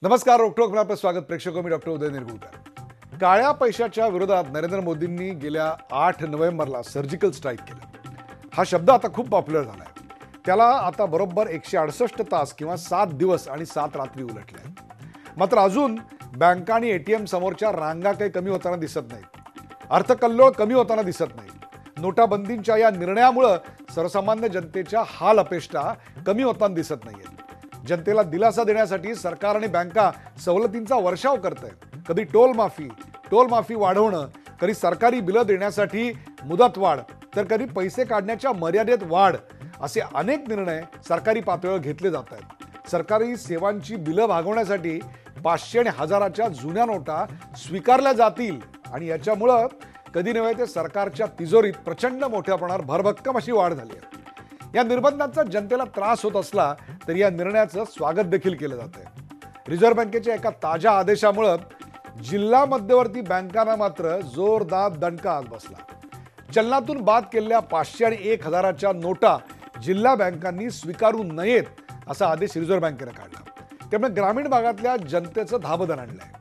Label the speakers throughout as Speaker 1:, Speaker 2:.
Speaker 1: नमस्कार. रोकठोक आपलं स्वागत. प्रेक्षक मी डॉक्टर उदय निरगुळकर. काळ्या पैशाच्या विरोधात नरेंद्र मोदींनी गेल्या 8 नोव्हेंबरला सर्जिकल स्ट्राईक केलं. हा शब्द आता खूप पॉप्युलर झाला आहे. त्याला आता बरोबर 168 तास किंवा 7 दिवस आणि 7 रात्री उलटल्या आहेत. मात्र अजून बँका आणि एटीएम समोरच्या रांगा काही कमी होताना दिसत नाहीत. अर्थकल्लोळ कमी होताना दिसत नाही. नोटाबंदीच्या या निर्णयामुळे सर्वसामान्य जनतेच्या हाल अपेष्टा कमी होताना दिसत नाहीयेत. जनतेला दिलासा देण्यासाठी सरकार आणि बँका सवलतींचा वर्षाव करत आहेत. कधी टोल माफी वाढवणं, कधी सरकारी बिलं देण्यासाठी मुदतवाढ, तर कधी पैसे काढण्याच्या मर्यादेत वाढ, असे अनेक निर्णय सरकारी पातळीवर घेतले जात आहेत. सरकारी सेवांची बिलं भागवण्यासाठी 500 आणि 1000च्या जुन्या नोटा स्वीकारल्या जातील आणि याच्यामुळं कधी नव्हे ते सरकारच्या तिजोरीत प्रचंड मोठ्या प्रमाणावर भरभक्कम अशी वाढ झाली आहे. या निर्बंधांचा जनतेला त्रास होत असला तरी या निर्णयाचं स्वागत देखील केलं जात आहे. रिझर्व्ह बँकेच्या एका ताज्या आदेशामुळे जिल्हा मध्यवर्ती बँकांना मात्र जोरदार दणका आज बसला. चलनातून बाद केलेल्या 500 आणि 1000च्या नोटा जिल्हा बँकांनी स्वीकारू नयेत असा आदेश रिझर्व्ह बँकेनं काढला. त्यामुळे ग्रामीण भागातल्या जनतेचं धाबदन आणलंय.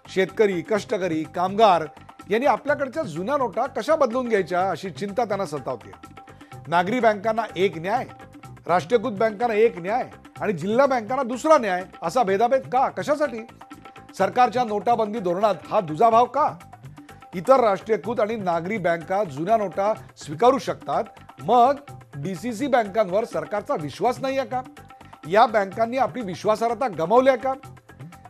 Speaker 1: शेतकरी, कष्टकरी, कामगार यांनी आपल्याकडच्या जुन्या नोटा कशा बदलून घ्यायच्या अशी चिंता त्यांना सतावते. नागरी बँकांना एक न्याय, राष्ट्रीयकृत बँकांना एक न्याय आणि जिल्हा बँकांना दुसरा न्याय, असा भेदाभेद का? कशासाठी? सरकारच्या नोटाबंदी धोरणात हा दुजाभाव का? इतर राष्ट्रीयकृत आणि नागरी बँका जुन्या नोटा स्वीकारू शकतात, मग डीसीसी बँकांवर सरकारचा विश्वास नाहीये का? या बँकांनी आपली विश्वासार्हता गमावली आहे का?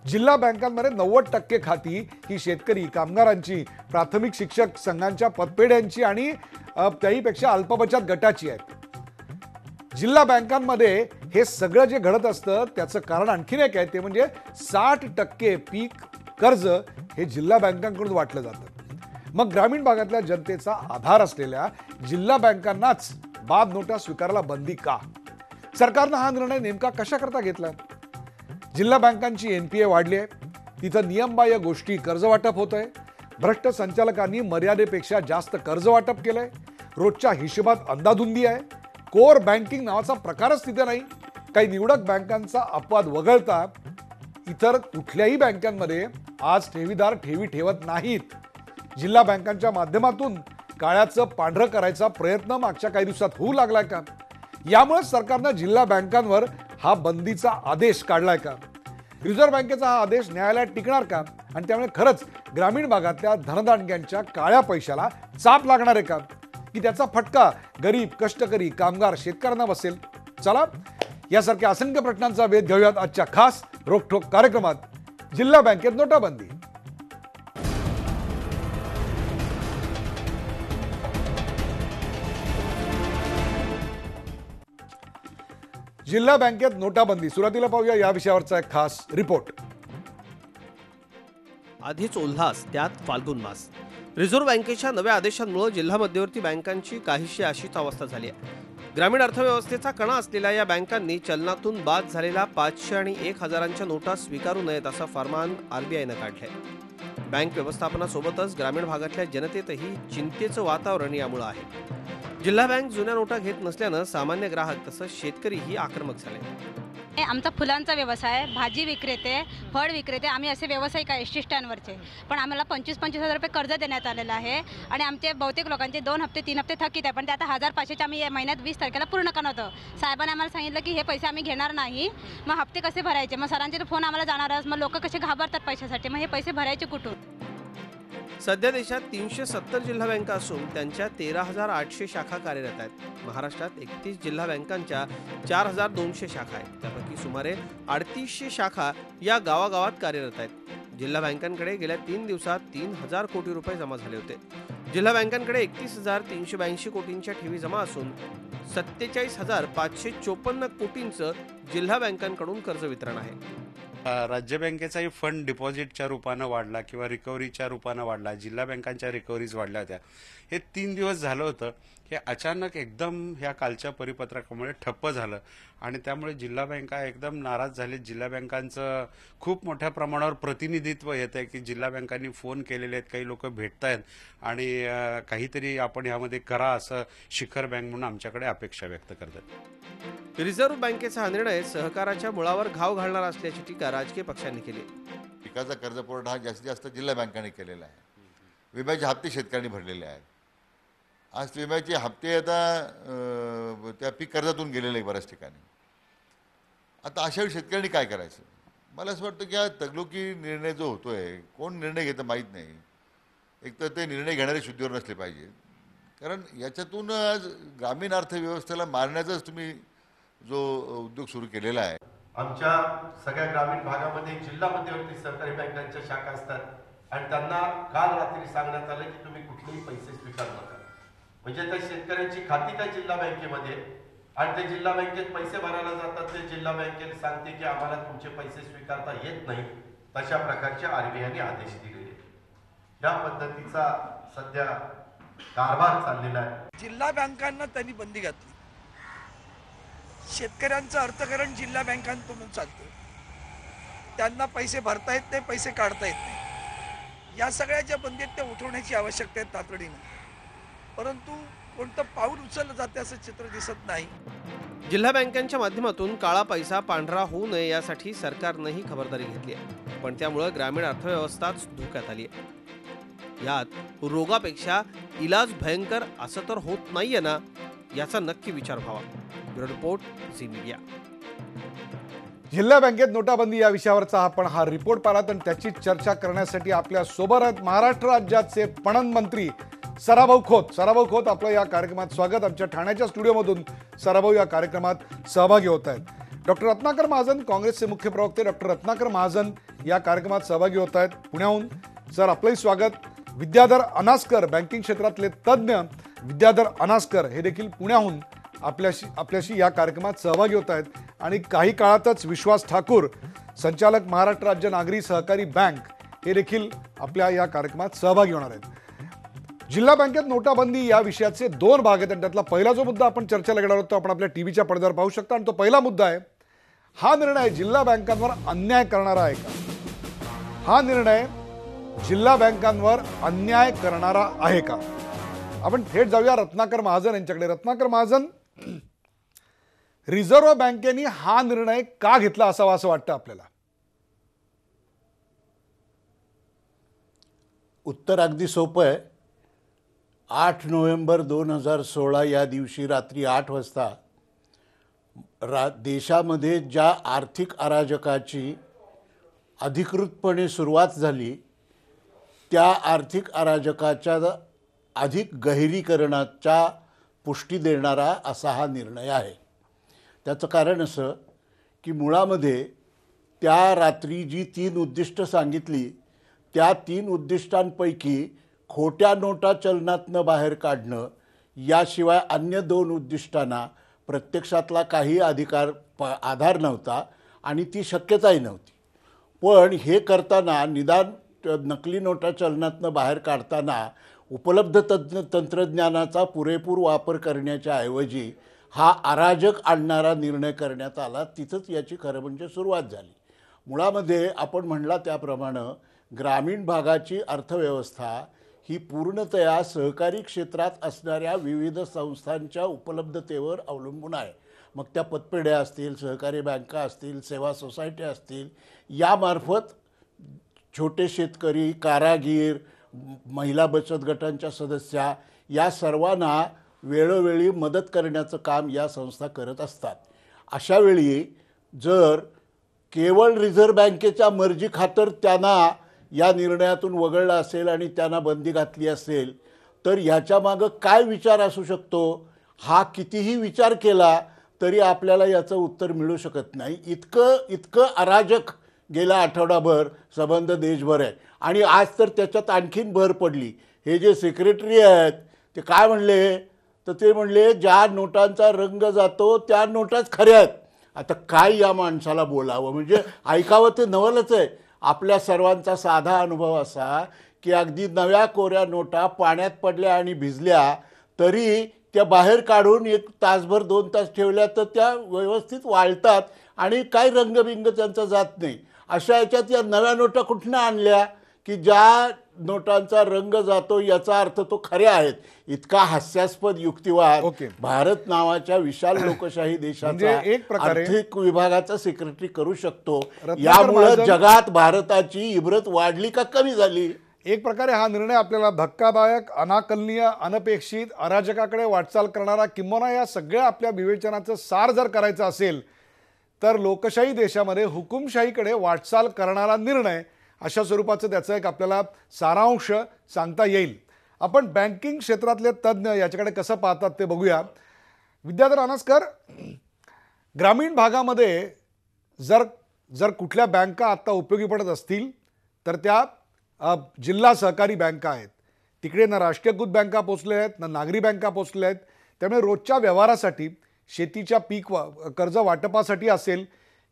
Speaker 1: जिल्हा बँकांमध्ये 90% खाती ही शेतकरी, कामगारांची, प्राथमिक शिक्षक संघांच्या पतपेढ्यांची आणि त्याहीपेक्षा अल्पबचत गटाची आहेत. जिल्हा बँकांमध्ये हे सगळं जे घडत असतं त्याचं कारण आणखीन एक आहे, ते म्हणजे 60% पीक कर्ज हे जिल्हा बँकांकडून वाटलं जातं. मग ग्रामीण भागातल्या जनतेचा आधार असलेल्या जिल्हा बँकांनाच बाद नोटा स्वीकारायला बंदी का? सरकारनं हा निर्णय नेमका कशाकरता घेतला? जिल्हा बँकांची एनपीए वाढली आहे, तिथं नियमबाह्य गोष्टी कर्ज वाटप होत आहे, भ्रष्ट संचालकांनी मर्यादेपेक्षा जास्त कर्ज वाटप केलंय, रोजच्या हिशोबात अंदाधुंदी आहे, कोर बँकिंग नावाचा प्रकारच तिथे नाही. काही निवडक बँकांचा अपवाद वगळता इतर कुठल्याही बँकांमध्ये आज ठेवीदार ठेवी ठेवत नाहीत. जिल्हा बँकांच्या माध्यमातून काळ्याचं पांढरं करायचा प्रयत्न मागच्या काही दिवसात होऊ लागलाय का? यामुळे सरकारनं जिल्हा बँकांवर हा बंदीचा आदेश काढलाय का? रिझर्व्ह बँकेचा हा आदेश न्यायालयात टिकणार का? आणि त्यामुळे खरंच ग्रामीण भागातल्या धनदांडग्यांच्या काळ्या पैशाला चाप लागणार आहे का? की त्याचा फटका गरीब, कष्टकरी, कामगार, शेतकऱ्यांना बसेल? चला, यासारख्या असंख्य प्रश्नांचा वेध घेऊयात आजच्या खास रोकठोक कार्यक्रमात. जिल्हा बँकेत नोटाबंदी. जिल्हा बँकेत नोटाबंदी. सुरुवातीला पाहूया या विषयावरचा एक खास रिपोर्ट.
Speaker 2: आधीच उल्हास, त्यात फाल्गुन मास. रिझर्व्ह बँकेच्या नव्या आदेशांमुळे जिल्हा मध्यवर्ती बँकांची काहीशी अशीच अवस्था झाली आहे. ग्रामीण अर्थव्यवस्थेचा कणा असलेल्या या बँकांनी चलनातून बाद झालेल्या 500 आणि 1000च्या नोटा स्वीकारू नयेत असा फरमान आरबीआयनं काढलंय. बँक व्यवस्थापनासोबतच ग्रामीण भागातल्या जनतेतही चिंतेचं वातावरण यामुळे आहे. जिल्हा बँक जुन्या नोटा घेत नसल्यानं सामान्य ग्राहक तसंच शेतकरीही आक्रमक झाले.
Speaker 3: आमचा फुलांचा व्यवसाय, भाजी विक्रेते, फळ विक्रेते, आम्ही असे व्यावसायिक आहे एसटी स्टँडवरचे. पण आम्हाला 25-25 हजार रुपये कर्ज देण्यात आलेलं आहे आणि आमचे बहुतेक लोकांचे 2 हप्ते 3 हप्ते थकीत आहे. पण ते आता 1500चे आम्ही या महिन्यात 20 तारखेला पूर्ण करणार होतं. साहेबांनी आम्हाला सांगितलं की हे पैसे आम्ही घेणार नाही. मग हप्ते कसे भरायचे? मग सरांचे फोन आम्हाला जाणारच. मग लोक कसे घाबरतात पैशासाठी. मग हे पैसे भरायचे कुठून?
Speaker 2: सध्या देशात 370 जिल्हा बँका असून त्यांच्या 13,800 शाखा कार्यरत आहेत. महाराष्ट्रात 31 जिल्हा बँकांच्या 4,200 शाखा आहेत. त्यापैकी सुमारे 3800 शाखा या गावागावात कार्यरत आहेत. जिल्हा बँकांकडे गेल्या 3 दिवसात 3000 कोटी रुपये जमा झाले होते. जिल्हा बँकांकडे 31,382 कोटींच्या ठेवी जमा असून 47,554 कोटींचं जिल्हा बँकांकडून कर्ज वितरण आहे.
Speaker 4: राज्य बँकेचाही फंड डिपॉझिटच्या रूपानं वाढला किंवा रिकव्हरीच्या रूपानं वाढला. जिल्हा बँकांच्या रिकव्हरीज वाढल्या होत्या. हे 3 दिवस झालं होतं. हे अचानक एकदम ह्या कालच्या परिपत्रकामुळे ठप्प झालं आणि त्यामुळे जिल्हा बँका एकदम नाराज झाले. जिल्हा बँकांचं खूप मोठ्या प्रमाणावर प्रतिनिधित्व येत आहे की जिल्हा बँकांनी फोन केलेले आहेत, काही लोक भेटत आहेत आणि काहीतरी आपण यामध्ये करा असं शिखर बँक म्हणून आमच्याकडे अपेक्षा व्यक्त करतात.
Speaker 2: रिझर्व्ह बँकेचा हा निर्णय सहकाराच्या मुळावर घाव घालणार असल्याची टीका राजकीय पक्षांनी केली.
Speaker 5: पिकाचा कर्जपुरवठा हा जास्तीत जास्त जिल्हा बँकांनी केलेला आहे. विम्याचे हप्ते शेतकऱ्यांनी भरलेले आहेत. आज विम्याचे हप्ते आता त्या पीक कर्जातून गेलेले आहे बऱ्याच ठिकाणी. आता अशा वेळी शेतकऱ्यांनी काय करायचं? मला असं वाटतं की हा तगलुकी निर्णय जो होतो आहे, कोण निर्णय घेतं माहीत नाही. एक तर ते निर्णय घेणारे शुद्धीवर नसले पाहिजे, कारण याच्यातून आज ग्रामीण अर्थव्यवस्थेला मारण्याचाच तुम्ही जो उद्योग सुरू केलेला आहे.
Speaker 6: आमच्या सगळ्या ग्रामीण भागामध्ये जिल्हा मध्यवर्ती सहकारी बँकांच्या शाखा असतात आणि त्यांना काल रात्री सांगण्यात आलं की तुम्ही कुठलेही पैसे स्वीकारू नका. म्हणजे त्या शेतकऱ्यांची खाती त्या जिल्हा बँकेमध्ये आणि ते जिल्हा बँकेत पैसे भरायला जातात. ते जिल्हा बँकेत सांगते की आम्हाला तुमचे पैसे स्वीकारता येत नाही. तशा प्रकारचे RBIने आदेश दिलेले. या पद्धतीचा सध्या कारभार चाललेला आहे.
Speaker 7: जिल्हा बँकांना त्यांनी बंदी घातली. शेतकऱ्यांचं अर्थकारण जिल्हा बँकांकडून चालतं. त्यांना पैसे भरता येत नाही, पैसे काढता येत नाही. या सगळ्या ज्या बंदी आहेत त्या उठवण्याची आवश्यकता आहे तातडीनं. परंतु कोणतं पाऊल उचललं जाते असं चित्र दिसत नाही.
Speaker 2: जिल्हा बँकांच्या माध्यमातून काळा पैसा पांढरा होऊ नये यासाठी सरकारनंही खबरदारी घेतली आहे, पण त्यामुळे ग्रामीण अर्थव्यवस्थाच धोक्यात आली आहे. यात रोगापेक्षा इलाज भयंकर असं तर होत नाहीये ना, याचा नक्की विचार व्हावा. Bureau report, Zee Media.
Speaker 1: जिल्हा बँकेत नोटाबंदी या विषयावरचा आपण हा रिपोर्ट पाहिला आणि त्याची चर्चा करण्यासाठी आपल्या सोबत आहेत महाराष्ट्र राज्याचे पणन मंत्री सराभाऊ खोत. सराभाऊ खोत, आपलं या कार्यक्रमात स्वागत. आमच्या ठाण्याच्या स्टुडिओमधून सराभाऊ या कार्यक्रमात सहभागी होत आहेत. डॉक्टर रत्नाकर महाजन, काँग्रेसचे मुख्य प्रवक्ते डॉक्टर रत्नाकर महाजन या कार्यक्रमात सहभागी होत आहेत पुण्याहून. सर, आपलंही स्वागत. विद्याधर अनास्कर, बँकिंग क्षेत्रातले तज्ज्ञ विद्याधर अनास्कर हे देखील पुण्याहून आपल्याशी या कार्यक्रमात सहभागी होत आहेत. आणि काही काळातच विश्वास ठाकूर, संचालक महाराष्ट्र राज्य नागरी सहकारी बँक, हे देखील आपल्या या कार्यक्रमात सहभागी होणार आहेत. जिल्हा बँकेत नोटाबंदी या विषयाचे दोन भाग आहेत आणि त्यातला पहिला जो मुद्दा आपण चर्चेला घेणार आहोत तो आपण आपल्या टीव्हीच्या पडद्यावर पाहू शकता. आणि तो पहिला मुद्दा आहे, हा निर्णय जिल्हा बँकांवर अन्याय करणारा आहे का? हा निर्णय जिल्हा बँकांवर अन्याय करणारा आहे का? आपण थेट जाऊया रत्नाकर महाजन यांच्याकडे. रत्नाकर महाजन, रिझर्व्ह बँकेने हा निर्णय का घेतला असावा असं वाटतं आपल्याला?
Speaker 8: उत्तर अगदी सोपं आहे. 8 नोव्हेंबर 2016 या दिवशी रात्री 8 वाजता देशामध्ये ज्या आर्थिक अराजकाची अधिकृतपणे सुरुवात झाली, त्या आर्थिक अराजकाच्या अधिक गहिरीकरणाच्या पुष्टी देणारा असा हा निर्णय आहे. त्याचं कारण असं की मुळामध्ये त्या रात्री जी 3 उद्दिष्ट सांगितली, त्या 3 उद्दिष्टांपैकी खोट्या नोटा चलनातनं बाहेर काढणं याशिवाय अन्य 2 उद्दिष्टांना प्रत्यक्षातला काही आधार नव्हता आणि ती शक्यताही नव्हती. पण हे करताना, निदान नकली नोटा चलनातनं बाहेर काढताना उपलब्ध तंत्रज्ञानाचा पुरेपूर वापर करण्याच्या ऐवजी हा अराजक आणणारा निर्णय करण्यात आला. तिथंच याची खरं म्हणजे सुरुवात झाली. मुळामध्ये आपण म्हणला त्याप्रमाणे ग्रामीण भागाची अर्थव्यवस्था ही पूर्णतया सहकारी क्षेत्रात असणाऱ्या विविध संस्थांच्या उपलब्धतेवर अवलंबून आहे. मग त्या पतपेढ्या असतील, सहकारी बँका असतील, सेवा सोसायट्या असतील, यामार्फत छोटे शेतकरी, कारागीर, महिला बचत गटांच्या सदस्या या सर्वांना वेळोवेळी मदत करण्याचं काम या संस्था करत असतात. अशावेळी जर केवळ रिझर्व्ह बँकेच्या मर्जी खातर त्यांना या निर्णयातून वगळलं असेल आणि त्यांना बंदी घातली असेल, तर ह्याच्यामागं काय विचार असू शकतो, हा कितीही विचार केला तरी आपल्याला याचं उत्तर मिळू शकत नाही. इतकं अराजक गेला आठवडाभर संबंध देशभर आहे. आणि आज तर त्याच्यात आणखीन भर पडली. हे जे सेक्रेटरी आहेत ते काय म्हणले, तर ते म्हणले ज्या नोटांचा रंग जातो त्या नोटाच खऱ्या आहेत. आता काय या माणसाला बोलावं, म्हणजे ऐकावं ते नवलच आहे. आपल्या सर्वांचा साधा अनुभव असा की अगदी नव्या कोऱ्या नोटा पाण्यात पडल्या आणि भिजल्या तरी त्या बाहेर काढून 1 तासभर 2 तास ठेवल्या तर त्या व्यवस्थित वाळतात आणि काही रंगबिंग त्यांचा जात नाही. अशा याच्यात या नव्या नोटा कुठनं आणल्या की ज्या नोटांचा रंग जातो याचा अर्थ तो खऱ्या आहेत. इतका हास्यास्पद युक्तिवाद
Speaker 1: ओके.
Speaker 8: भारत नावाच्या विशाल लोकशाही देशाचा
Speaker 1: म्हणजे एक प्रकारे-
Speaker 8: आर्थिक विभागाचा सेक्रेटरी करू शकतो.
Speaker 1: रत्नाकर
Speaker 8: यामुळे
Speaker 1: महाजन-
Speaker 8: जगात भारताची इब्रत वाढली का कमी झाली?
Speaker 1: एक प्रकारे हा निर्णय आपल्याला धक्कादायक, अनाकलनीय, अनपेक्षित, अराजकाकडे वाटचाल करणारा, किंबहुना या सगळ्या आपल्या विवेचनाचं सार जर करायचं असेल तर लोकशाही देशामध्ये हुकुमशाहीकडे वाटचाल करणारा निर्णय, अशा स्वरूपाचं त्याचं एक आपल्याला सारांश सांगता येईल. आपण बँकिंग क्षेत्रातले तज्ज्ञ याच्याकडे कसं पाहतात ते बघूया. विद्याधर अनासकर, ग्रामीण भागामध्ये जर जर कुठल्या बँका आत्ता उपयोगी पडत असतील तर त्या जिल्हा सहकारी बँका आहेत. तिकडे ना राष्ट्रीयकृत बँका पोचल्या आहेत, ना नागरी बँका पोचल्या आहेत. त्यामुळे रोजच्या व्यवहारासाठी, शेतीच्या पीक कर्ज वाटपासाठी असेल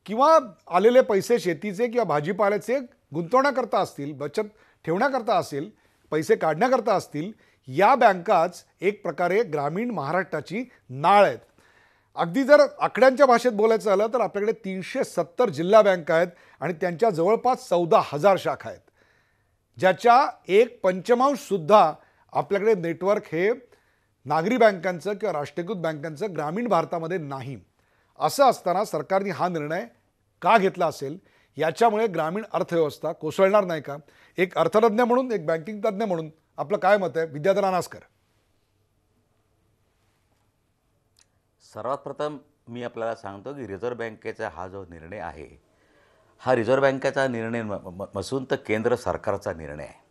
Speaker 1: किंवा आलेले पैसे शेतीचे किंवा भाजीपाल्याचे गुंतवण्याकरता असतील, बचत ठेवण्याकरता असेल, पैसे काढण्याकरता असतील, या बँकाच एक प्रकारे ग्रामीण महाराष्ट्राची नाळ आहेत. अगदी जर आकड्यांच्या भाषेत बोलायचं झालं तर आपल्याकडे 370 जिल्हा बँका आहेत आणि त्यांच्या जवळपास 14,000 शाखा आहेत, ज्याच्या 1/5 सुद्धा आपल्याकडे नेटवर्क हे नागरी बँकांचं किंवा राष्ट्रीयकृत बँकांचं ग्रामीण भारतामध्ये नाही. असं असताना सरकारने हा निर्णय का घेतला असेल? याच्यामुळे ग्रामीण अर्थव्यवस्था कोसळणार नाही का? एक अर्थतज्ञ म्हणून, एक बँकिंग तज्ज्ञ म्हणून आपलं काय मत आहे? विद्याधर अनासकर.
Speaker 9: सर्वात प्रथम मी आपल्याला सांगतो की रिझर्व्ह बँकेचा हा जो निर्णय आहे, हा रिझर्व्ह बँकेचा निर्णय नसून तर केंद्र सरकारचा निर्णय आहे.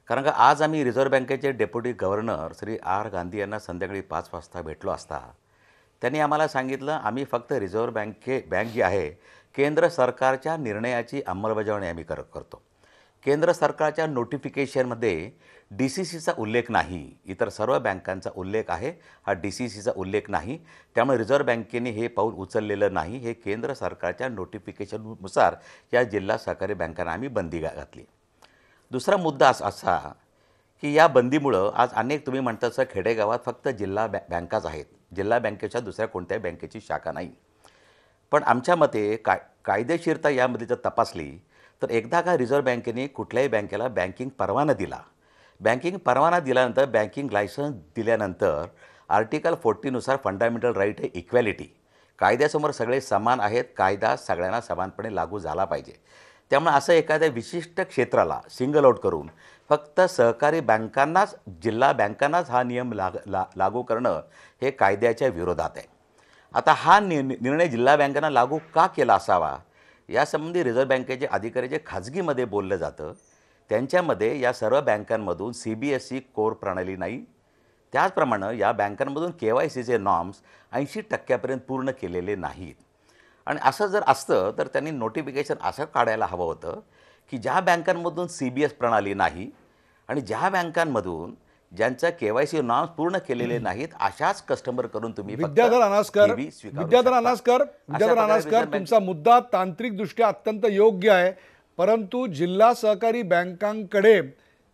Speaker 9: कारण का आज आम्ही रिझर्व्ह बँकेचे deputy governor Shri R Gandhi यांना संध्याकाळी 5 वाजता भेटलो असता त्यांनी आम्हाला सांगितलं, आम्ही फक्त रिझर्व्ह बँक जी आहे केंद्र सरकारच्या निर्णयाची अंमलबजावणी आम्ही करतो. केंद्र सरकारच्या नोटिफिकेशनमध्ये DCCचा उल्लेख नाही, इतर सर्व बँकांचा उल्लेख आहे, हा DCCचा उल्लेख नाही. त्यामुळे रिझर्व्ह बँकेने हे पाऊल उचललेलं नाही. हे केंद्र सरकारच्या नोटिफिकेशननुसार या जिल्हा सहकारी बँकांना आम्ही बंदी घातली. दुसरा मुद्दा असा की या बंदीमुळं आज अनेक तुम्ही म्हणता तसं खेडेगावात फक्त जिल्हा बँकाच आहेत, जिल्हा बँकेच्या दुसऱ्या कोणत्याही बँकेची शाखा नाही. पण आमच्या मते कायदेशीरता यामध्ये जर तपासली तर एकदा का रिझर्व्ह बँकेने कुठल्याही बँकेला बँकिंग परवाना दिला, बँकिंग परवाना दिल्यानंतर, बँकिंग लायसन्स दिल्यानंतर आर्टिकल 40 नुसार फंडामेंटल राईट आहे इक्वॅलिटी, कायद्यासमोर सगळे समान आहेत, कायदा सगळ्यांना समानपणे लागू झाला पाहिजे. त्यामुळे असं एखाद्या विशिष्ट क्षेत्राला सिंगल आउट करून फक्त सहकारी बँकांनाच, जिल्हा बँकांनाच हा नियम लागू करणं हे कायद्याच्या विरोधात आहे. आता हा निर्णय जिल्हा बँकांना लागू का केला असावा यासंबंधी रिझर्व्ह बँकेचे अधिकारी जे खाजगीमध्ये बोललं जातं त्यांच्यामध्ये या सर्व बँकांमधून CBSE कोर प्रणाली नाही. त्याचप्रमाणे या बँकांमधून KYCचे नॉर्म्स 80% पूर्ण केलेले नाहीत. आणि असं जर असतं तर त्यांनी नोटिफिकेशन असं काढायला हवं होतं की ज्या बँकांमधून CBS प्रणाली नाही आणि ज्या बँकांमधून ज्यांचा KYC नॉर्म्स पूर्ण केलेले नाहीत अशाच कस्टमर करून तुम्ही
Speaker 1: विद्याधर अनासकर, तुमचा मुद्दा तांत्रिकदृष्ट्या अत्यंत योग्य आहे. परंतु जिल्हा सहकारी बँकांकडे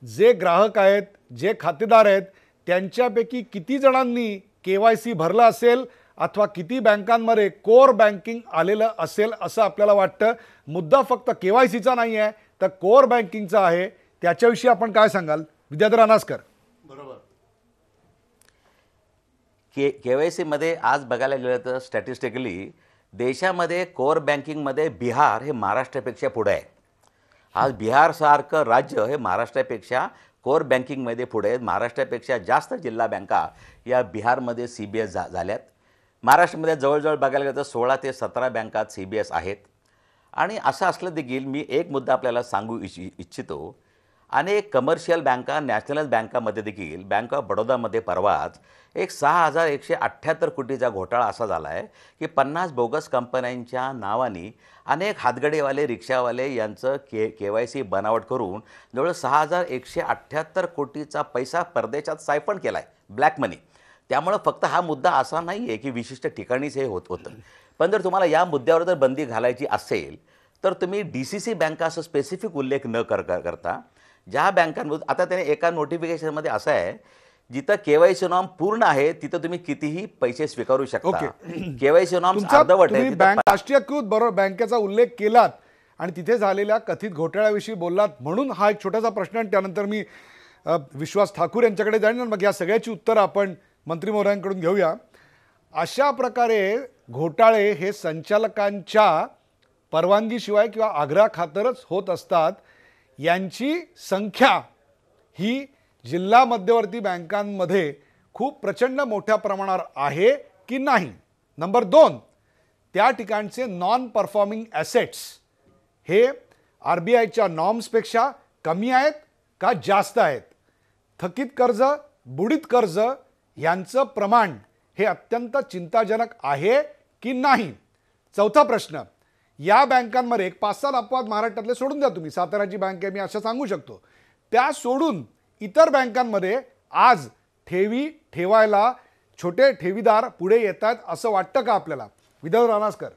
Speaker 1: जे ग्राहक आहेत, जे खातेदार आहेत, त्यांच्यापैकी किती जणांनी KYC भरला असेल अथवा किती बँकांमध्ये कोर बँकिंग आलेलं असेल असं आपल्याला वाटतं? मुद्दा फक्त KYCचा नाही आहे तर कोर बँकिंगचा आहे. त्याच्याविषयी आपण काय सांगाल विद्याधर अनासकर?
Speaker 8: बरोबर.
Speaker 9: KYCमध्ये आज बघायला गेलं तर स्टॅटिस्टिकली देशामध्ये कोर बँकिंगमध्ये बिहार हे महाराष्ट्रापेक्षा पुढे आहे. आज बिहारसारखं राज्य हे महाराष्ट्रापेक्षा कोर बँकिंगमध्ये पुढे आहेत. महाराष्ट्रापेक्षा जास्त जिल्हा बँका या बिहारमध्ये CBS झाल्यात. महाराष्ट्रामध्ये जवळजवळ बघायला गेलं तर 16 ते 17 बँकात CBS आहेत. आणि असं असलं देखील मी एक मुद्दा आपल्याला सांगू इच्छितो, अनेक कमर्शियल बँका, नॅशनल बँकामध्ये देखील, बँक ऑफ बडोदामध्ये परवाच एक 6,178 कोटीचा घोटाळा असा झाला आहे की 50 बोगस कंपन्यांच्या नावाने अनेक हातगडेवाले, रिक्षावाले यांचं KYC बनावट करून जवळ 6,178 कोटीचा पैसा परदेशात सायफण केला आहे, ब्लॅक मनी. त्यामुळं फक्त हा मुद्दा असा नाही आहे की विशिष्ट ठिकाणीच हे होतं. पण जर तुम्हाला या मुद्द्यावर जर बंदी घालायची असेल तर तुम्ही DCC बँका असं स्पेसिफिक उल्लेख न करता ज्या बँकांमधून, आता त्याने एका नोटिफिकेशनमध्ये असं आहे जिथं KYC नॉर्म पूर्ण आहे तिथं तुम्ही कितीही पैसे स्वीकारू शकता. KYC नॉर्म अर्धवट आहे.
Speaker 1: राष्ट्रीयकृत बरोबर बँकेचा उल्लेख केलात आणि तिथे झालेल्या कथित घोटाळ्याविषयी बोललात म्हणून हा एक छोटासा प्रश्न, आणि त्यानंतर मी विश्वास ठाकूर यांच्याकडे जाईन आणि मग या सगळ्याची उत्तरं आपण मंत्री महोदयांकडून घेऊया. अशा प्रकारे घोटाळे हे संचालकांच्या परवानगीशिवाय किंवा आग्रहाखातरच होत असतात. यांची संख्या ही जिल्हा मध्यवर्ती बँकांमध्ये खूप प्रचंड मोठ्या प्रमाणावर आहे की नाही? नंबर 2, त्या ठिकाणचे नॉन परफॉर्मिंग ॲसेट्स हे RBIच्या नॉर्म्सपेक्षा कमी आहेत का जास्त आहेत? थकीत कर्ज, बुडीत कर्ज यांचं प्रमाण हे अत्यंत चिंताजनक आहे की नाही? चौथा प्रश्न, या बँकांमध्ये एक 5-7 अपवाद महाराष्ट्रातले सोडून द्या तुम्ही, साताराची बँक आहे मी असं सांगू शकतो, त्या सोडून इतर बँकांमध्ये आज ठेवी ठेवायला छोटे ठेवीदार पुढे येत आहेत असं वाटतं का आपल्याला? विदर्भ रानासकर.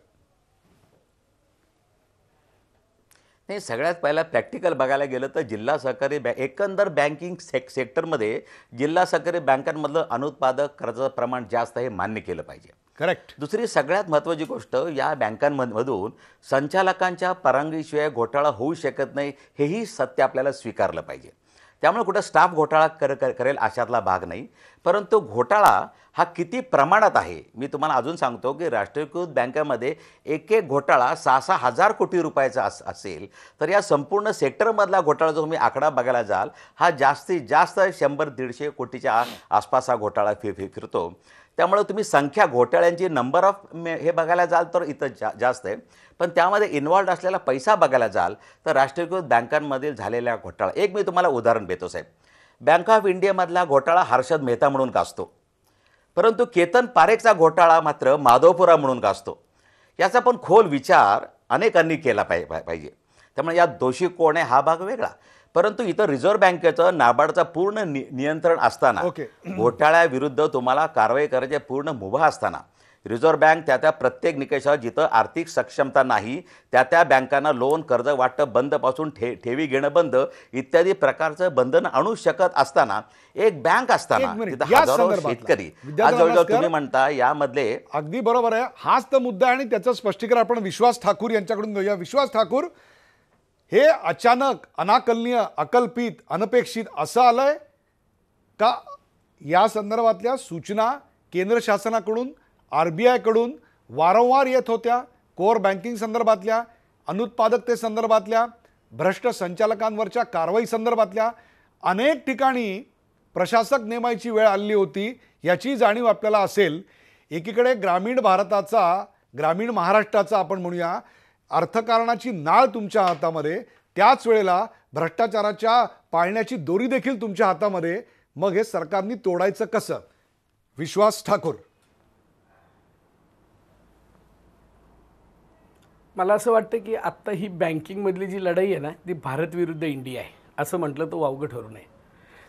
Speaker 9: नाही, सगळ्यात पहिला प्रॅक्टिकल बघायला गेलं तर जिल्हा सहकारी एकंदर बँकिंग सेक्टरमध्ये जिल्हा सहकारी बँकांमधलं अनुत्पादक कर्जाचं प्रमाण जास्त आहे, मान्य केलं पाहिजे.
Speaker 1: करेक्ट.
Speaker 9: दुसरी सगळ्यात महत्त्वाची गोष्ट, या बँकांमधून संचालकांच्या परवानगीशिवाय घोटाळा होऊ शकत नाही, हेही सत्य आपल्याला स्वीकारलं पाहिजे. त्यामुळे कुठं स्टाफ घोटाळा करेल अशातला भाग नाही. परंतु घोटाळा हा किती प्रमाणात आहे मी तुम्हाला अजून सांगतो की राष्ट्रीयकृत बँकांमध्ये एक घोटाळा 6-6 हजार कोटी रुपयाचा असेल तर या संपूर्ण सेक्टरमधला घोटाळा जो तुम्ही आकडा बघायला जाल हा जास्तीत जास्त 100-150 कोटीच्या आसपास हा घोटाळा फिरतो. त्यामुळे तुम्ही संख्या घोटाळ्यांची नंबर ऑफ हे बघायला जाल तर इथं जास्त आहे, पण त्यामध्ये इन्व्हॉल्ड असलेला पैसा बघायला जाल तर राष्ट्रीयकृत बँकांमधील झालेल्या घोटाळा, एक मी तुम्हाला उदाहरण देतो साहेब. बँक ऑफ इंडियामधला घोटाळा हर्षद मेहता म्हणून गाजतो, परंतु केतन पारेखचा घोटाळा मात्र माधवपुरा म्हणून गाजतो. याचा पण खोल विचार अनेकांनी केला पाहिजे. त्यामुळे यात दोषी कोण आहे हा भाग वेगळा, परंतु इथं रिझर्व्ह बँकेचं नाबार्डचं पूर्ण नियंत्रण असताना, घोटाळ्याविरुद्ध तुम्हाला कारवाई करायची पूर्ण मुभा असताना, रिझर्व्ह बँक त्या प्रत्येक निकषावर जिथं आर्थिक सक्षमता नाही त्या बँकांना लोन कर्ज वाटप बंदपासून ठेवी घेणं बंद इत्यादी प्रकारचं बंधन आणू शकत असताना, एक बँक असताना तिथं हजारो शेतकरी, आज जवळजवळ तुम्ही म्हणता यामधले.
Speaker 1: अगदी बरोबर आहे, हाच तर मुद्दा आहे आणि त्याचं स्पष्टीकरण आपण विश्वास ठाकूर यांच्याकडून घेऊया. विश्वास ठाकूर, हे अचानक, अनाकलनीय, अकल्पित, अनपेक्षित असं आलंय का? या संदर्भातल्या सूचना केंद्र शासनाकडून, RBI कडून वारंवार येत होत्या. कोर बँकिंग संदर्भातल्या, अनुत्पादकते संदर्भातल्या, भ्रष्ट संचालकांवरच्या कारवाई संदर्भातल्या अनेक ठिकाणी प्रशासक नेमायची वेळ आली होती, याची जाणीव आपल्याला असेल. एकीकडे ग्रामीण भारताचा, ग्रामीण महाराष्ट्राचा आपण म्हणूया अर्थकारणाची नाळ तुमच्या हातामध्ये, त्याच वेळेला भ्रष्टाचाराच्या पाळण्याची दोरी देखील तुमच्या हातामध्ये. मग हे सरकारने तोडायचं कसं? विश्वास ठाकूर.
Speaker 10: मला असं वाटतं की आत्ता ही बँकिंगमधली जी लढाई आहे ना, ती भारत विरुद्ध इंडिया आहे असं म्हटलं तर वावगं ठरू नये.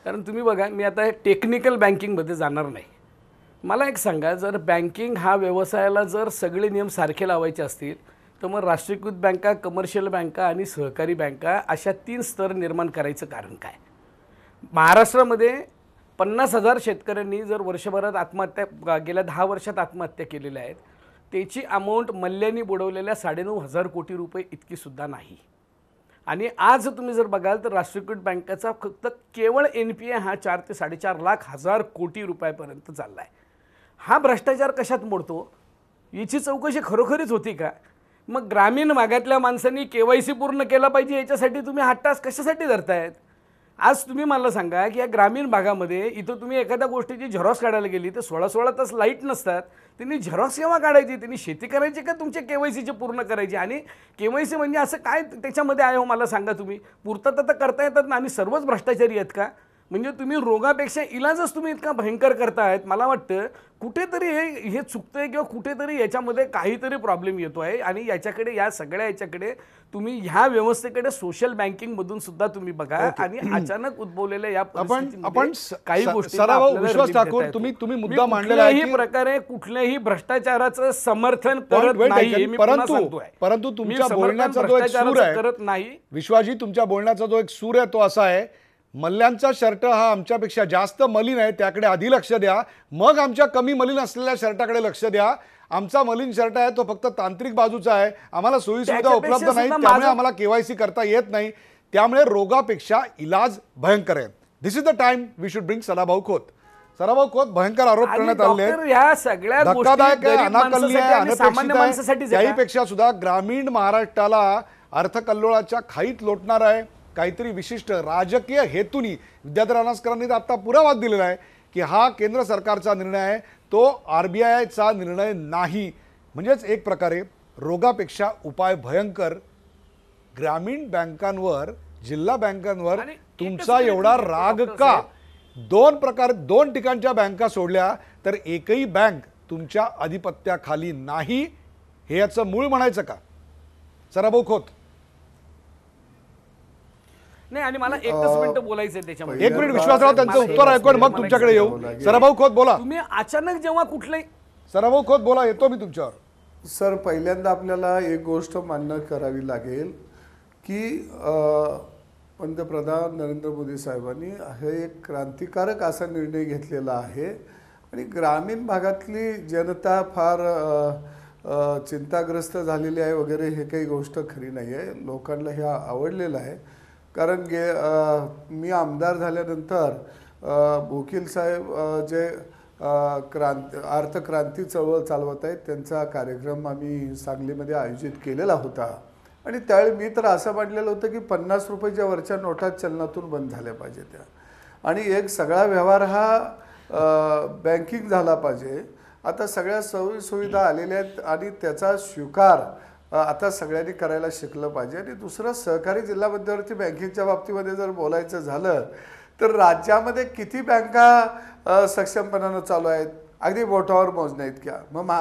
Speaker 10: कारण तुम्ही बघा, मी आता टेक्निकल बँकिंगमध्ये जाणार नाही. मला एक सांगा, जर बँकिंग हा व्यवसायाला जर सगळे नियम सारखे लावायचे असतील तर मग राष्ट्रीयकृत बँका, कमर्शियल बँका आणि सहकारी बँका अशा 3 स्तर निर्माण करायचं कारण काय? महाराष्ट्रामध्ये 50,000 शेतकऱ्यांनी जर वर्षभरात आत्महत्या, गेल्या 10 वर्षात आत्महत्या केलेल्या आहेत, त्याची अमाऊंट मल्ल्यांनी बुडवलेल्या 9,500 कोटी रुपये इतकी सुद्धा नाही. आणि आज तुम्ही जर बघाल तर राष्ट्रीयकृत बँकेचा फक्त केवळ NPA हा 4 ते 4.5 लाख कोटी रुपयापर्यंत चालला आहे. हा भ्रष्टाचार कशात मोडतो? याची चौकशी खरोखरीच होती का? मग ग्रामीण भागातल्या माणसांनी KYC पूर्ण केला पाहिजे, याच्यासाठी तुम्ही हा टास्क कशासाठी धरतायत? आज तुम्ही मला सांगा की या ग्रामीण भागामध्ये इथं तुम्ही एखाद्या गोष्टीची झेरॉक्स काढायला गेली तर 16-16 तास लाईट नसतात. त्यांनी झेरॉक्स केव्हा काढायची? त्यांनी शेती करायची का तुमचे KYCचे पूर्ण करायची? आणि KYC म्हणजे असं काय त्याच्यामध्ये आहे हो मला सांगा तुम्ही? पूर्तता तर करता येतात ना, आणि सर्वच भ्रष्टाचारी आहेत का? म्हणजे तुम्ही रोगापेक्षा इलाजच तुम्ही इतका भयंकर करतायत. मला वाटतं कुठेतरी हे चुकतंय किंवा कुठेतरी याच्यामध्ये काहीतरी प्रॉब्लेम येतो आहे. आणि याच्याकडे, या सगळ्या याच्याकडे तुम्ही ह्या व्यवस्थेकडे सोशल बँकिंगमधून सुद्धा तुम्ही बघा. आणि अचानक उद्भवलेल्या या
Speaker 1: आपण
Speaker 10: काही गोष्टी,
Speaker 1: विश्वास ठाकूर, तुम्ही मुद्दा मांडलेला आहे की
Speaker 10: प्रकारे कुठल्याही भ्रष्टाचाराचं समर्थन करत नाही,
Speaker 1: परंतु तुमच्या बोलण्याचा जो एक सूर आहे
Speaker 10: करत नाही.
Speaker 1: विश्वासजी, तुमच्या बोलण्याचा जो एक सूर आहे तो असा आहे, मल्ल्यांचा शर्ट हा आमच्यापेक्षा जास्त मलिन आहे, त्याकडे आधी लक्ष द्या, मग आमच्या कमी मलिन असलेल्या शर्टाकडे लक्ष द्या. आमचा मलिन शर्ट आहे तो फक्त तांत्रिक बाजूचा आहे, आम्हाला सोयी सुविधा
Speaker 10: त्याच्यापेक्षा
Speaker 1: उपलब्ध नाही,
Speaker 10: सुद्धा
Speaker 1: त्यामुळे
Speaker 10: माझं-
Speaker 1: आम्हाला केवायसी करता येत नाही, त्यामुळे रोगापेक्षा इलाज भयंकर आहे. This is the time we should bring Sadabhau Khot. Sadabhau Khot, भयंकर आरोप
Speaker 10: आणि
Speaker 1: करण्यात आले
Speaker 10: डॉक्टर, ह्या सगळ्या गोष्टी
Speaker 1: धक्कादायक आहे,
Speaker 10: गरीब
Speaker 1: अनाकलनीय आहे,
Speaker 10: माणसासाठी आणि
Speaker 1: अनपेक्षित
Speaker 10: सामान्य
Speaker 1: आहे.
Speaker 10: माणसासाठीच आहे का?
Speaker 1: त्याहीपेक्षा सुद्धा ग्रामीण महाराष्ट्राला अर्थकल्लोळाच्या खाईत लोटणार आहे. काहीतरी विशिष्ट राजकीय हेतूनी विद्याधर रानसकरांनी तर आता पुरावा दिलेला आहे की हा केंद्र सरकारचा निर्णय आहे, तो RBIचा निर्णय नाही. म्हणजेच एक प्रकारे रोगापेक्षा उपाय भयंकर. ग्रामीण बँकांवर, जिल्हा बँकांवर
Speaker 10: आणि
Speaker 1: तुमचा
Speaker 10: एकच
Speaker 1: एवढा
Speaker 10: मिनिट
Speaker 1: राग
Speaker 10: डॉक्टर
Speaker 1: का?
Speaker 10: साहेब.
Speaker 1: दोन ठिकाणच्या बँका सोडल्या तर एकही बँक तुमच्या आधिपत्याखाली नाही, हे याचं मूळ म्हणायचं का? सदाभाऊ खोत.
Speaker 10: नाही, आणि मला एकच मिनिट बोलायचं आहे त्याच्यामध्ये.
Speaker 1: एक मिनिट विश्वासराव, त्यांचं उत्तर ऐकून मग तुमच्याकडे येऊ. सदाभाऊ खोत बोला.
Speaker 10: तुम्ही अचानक जेव्हा कुठलंही
Speaker 1: सदाभाऊ खोत बोला, येतो मी तुमच्यावर.
Speaker 11: सर, पहिल्यांदा आपल्याला एक गोष्ट मान्य करावी लागेल की पंतप्रधान नरेंद्र मोदी साहेबांनी हे एक क्रांतिकारक असा निर्णय घेतलेला आहे आणि ग्रामीण भागातली जनता फार चिंताग्रस्त झालेली आहे वगैरे, हे काही गोष्ट खरी नाही आहे. लोकांना हे आवडलेलं आहे. कारण मी आमदार झाल्यानंतर वकील साहेब जे अर्थक्रांती चळवळ चालवत आहेत त्यांचा कार्यक्रम आम्ही सांगलीमध्ये आयोजित केलेला होता आणि त्यावेळी मी तर असं म्हटलेलं होतं की 50 रुपयाच्या वरच्या नोटा चलनातून बंद झाल्या पाहिजे त्या, आणि एक सगळा व्यवहार हा बँकिंग झाला पाहिजे. आता सगळ्या सोयीसुविधा आलेल्या आहेत आणि त्याचा स्वीकार आता सगळ्यांनी करायला शिकलं पाहिजे. आणि दुसरं, सहकारी जिल्हा मध्यवर्ती बँकेच्या बाबतीमध्ये जर बोलायचं झालं तर राज्यामध्ये किती बँका सक्षमपणानं चालू आहेत, अगदी बोटावर मोजण्या इतक्या. मग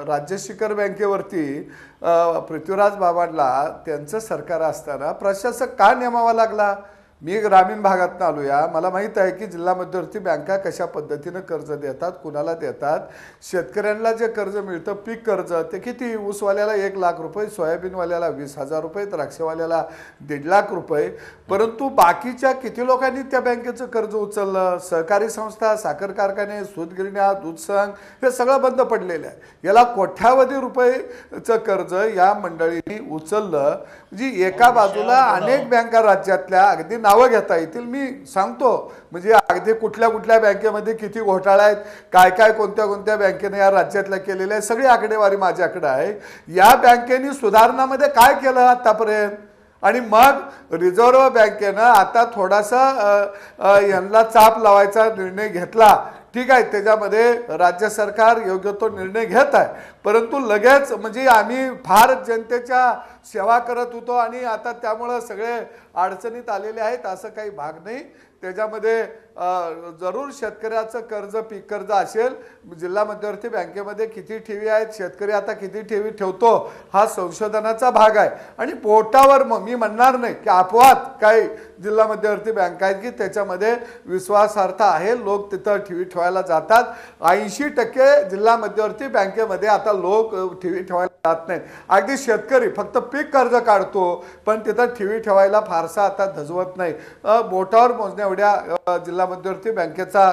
Speaker 11: राज्य शिखर बँकेवरती पृथ्वीराज बाबांना त्यांचं सरकार असताना प्रशासक का नेमावा लागला? मी ग्रामीण भागातून आलो या, मला माहीत आहे की जिल्हा मध्यवर्ती बँका कशा पद्धतीनं कर्ज देतात, कुणाला देतात. शेतकऱ्यांना जे कर्ज मिळतं पीक कर्ज ते किती, ऊसवाल्याला 1 लाख रुपये, सोयाबीनवाल्याला 20,000 रुपये, द्राक्षवाल्याला 1.5 लाख रुपये. परंतु बाकीच्या किती लोकांनी त्या बँकेचं कर्ज उचललं? सहकारी संस्था, साखर कारखाने, सूतगिरण्या, दूध संघ हे सगळं बंद पडलेलं आहे. याला कोट्यावधी रुपयेचं कर्ज या मंडळींनी उचललं. म्हणजे एका बाजूला अनेक बँका राज्यातल्या, अगदी नावं घेता येतील, मी सांगतो म्हणजे अगदी कुठल्या कुठल्या बँकेमध्ये किती घोटाळा आहेत, काय काय कोणत्या कोणत्या बँकेने या राज्यातल्या केलेल्या आहे, सगळी आकडेवारी माझ्याकडे आहे. या बँकेने सुधारणामध्ये काय केलं आतापर्यंत? आणि मग रिझर्व्ह बँकेनं आता थोडासा यांना चाप लावायचा निर्णय घेतला. ठीक आहे, त्याच्यामध्ये राज्य सरकार योग्य तो निर्णय घेत आहे, परंतु लगेच म्हणजे आम्ही फार जनतेच्या सेवा करत होतो आणि आता त्यामुळं सगळे अडचणीत आलेले आहेत असं काही भाग नाही. त्याच्यामध्ये जरूर शेतकऱ्याचं कर्ज, पीक कर्ज असेल. जिल्हा मध्यवर्ती बँकेमध्ये किती ठेवी आहेत, शेतकरी आता किती ठेवी ठेवतो, हा संशोधनाचा भाग आहे. आणि पोटावर मग मी म्हणणार नाही की अपवाद काही जिल्हा मध्यवर्ती बँक आहेत की त्याच्यामध्ये विश्वासार्थ आहे, लोक तिथं ठेवी ठेवायला जातात. 80% जिल्हा मध्यवर्ती बँकेमध्ये आता लोक ठेवी ठेवायला जात नाहीत. अगदी शेतकरी फक्त पीक कर्ज काढतो, पण तिथं ठेवी ठेवायला फारसा आता धजवत नाही. बोटावर मोजण्या एवढ्या जिल्हा मध्यवर्ती बँकेचा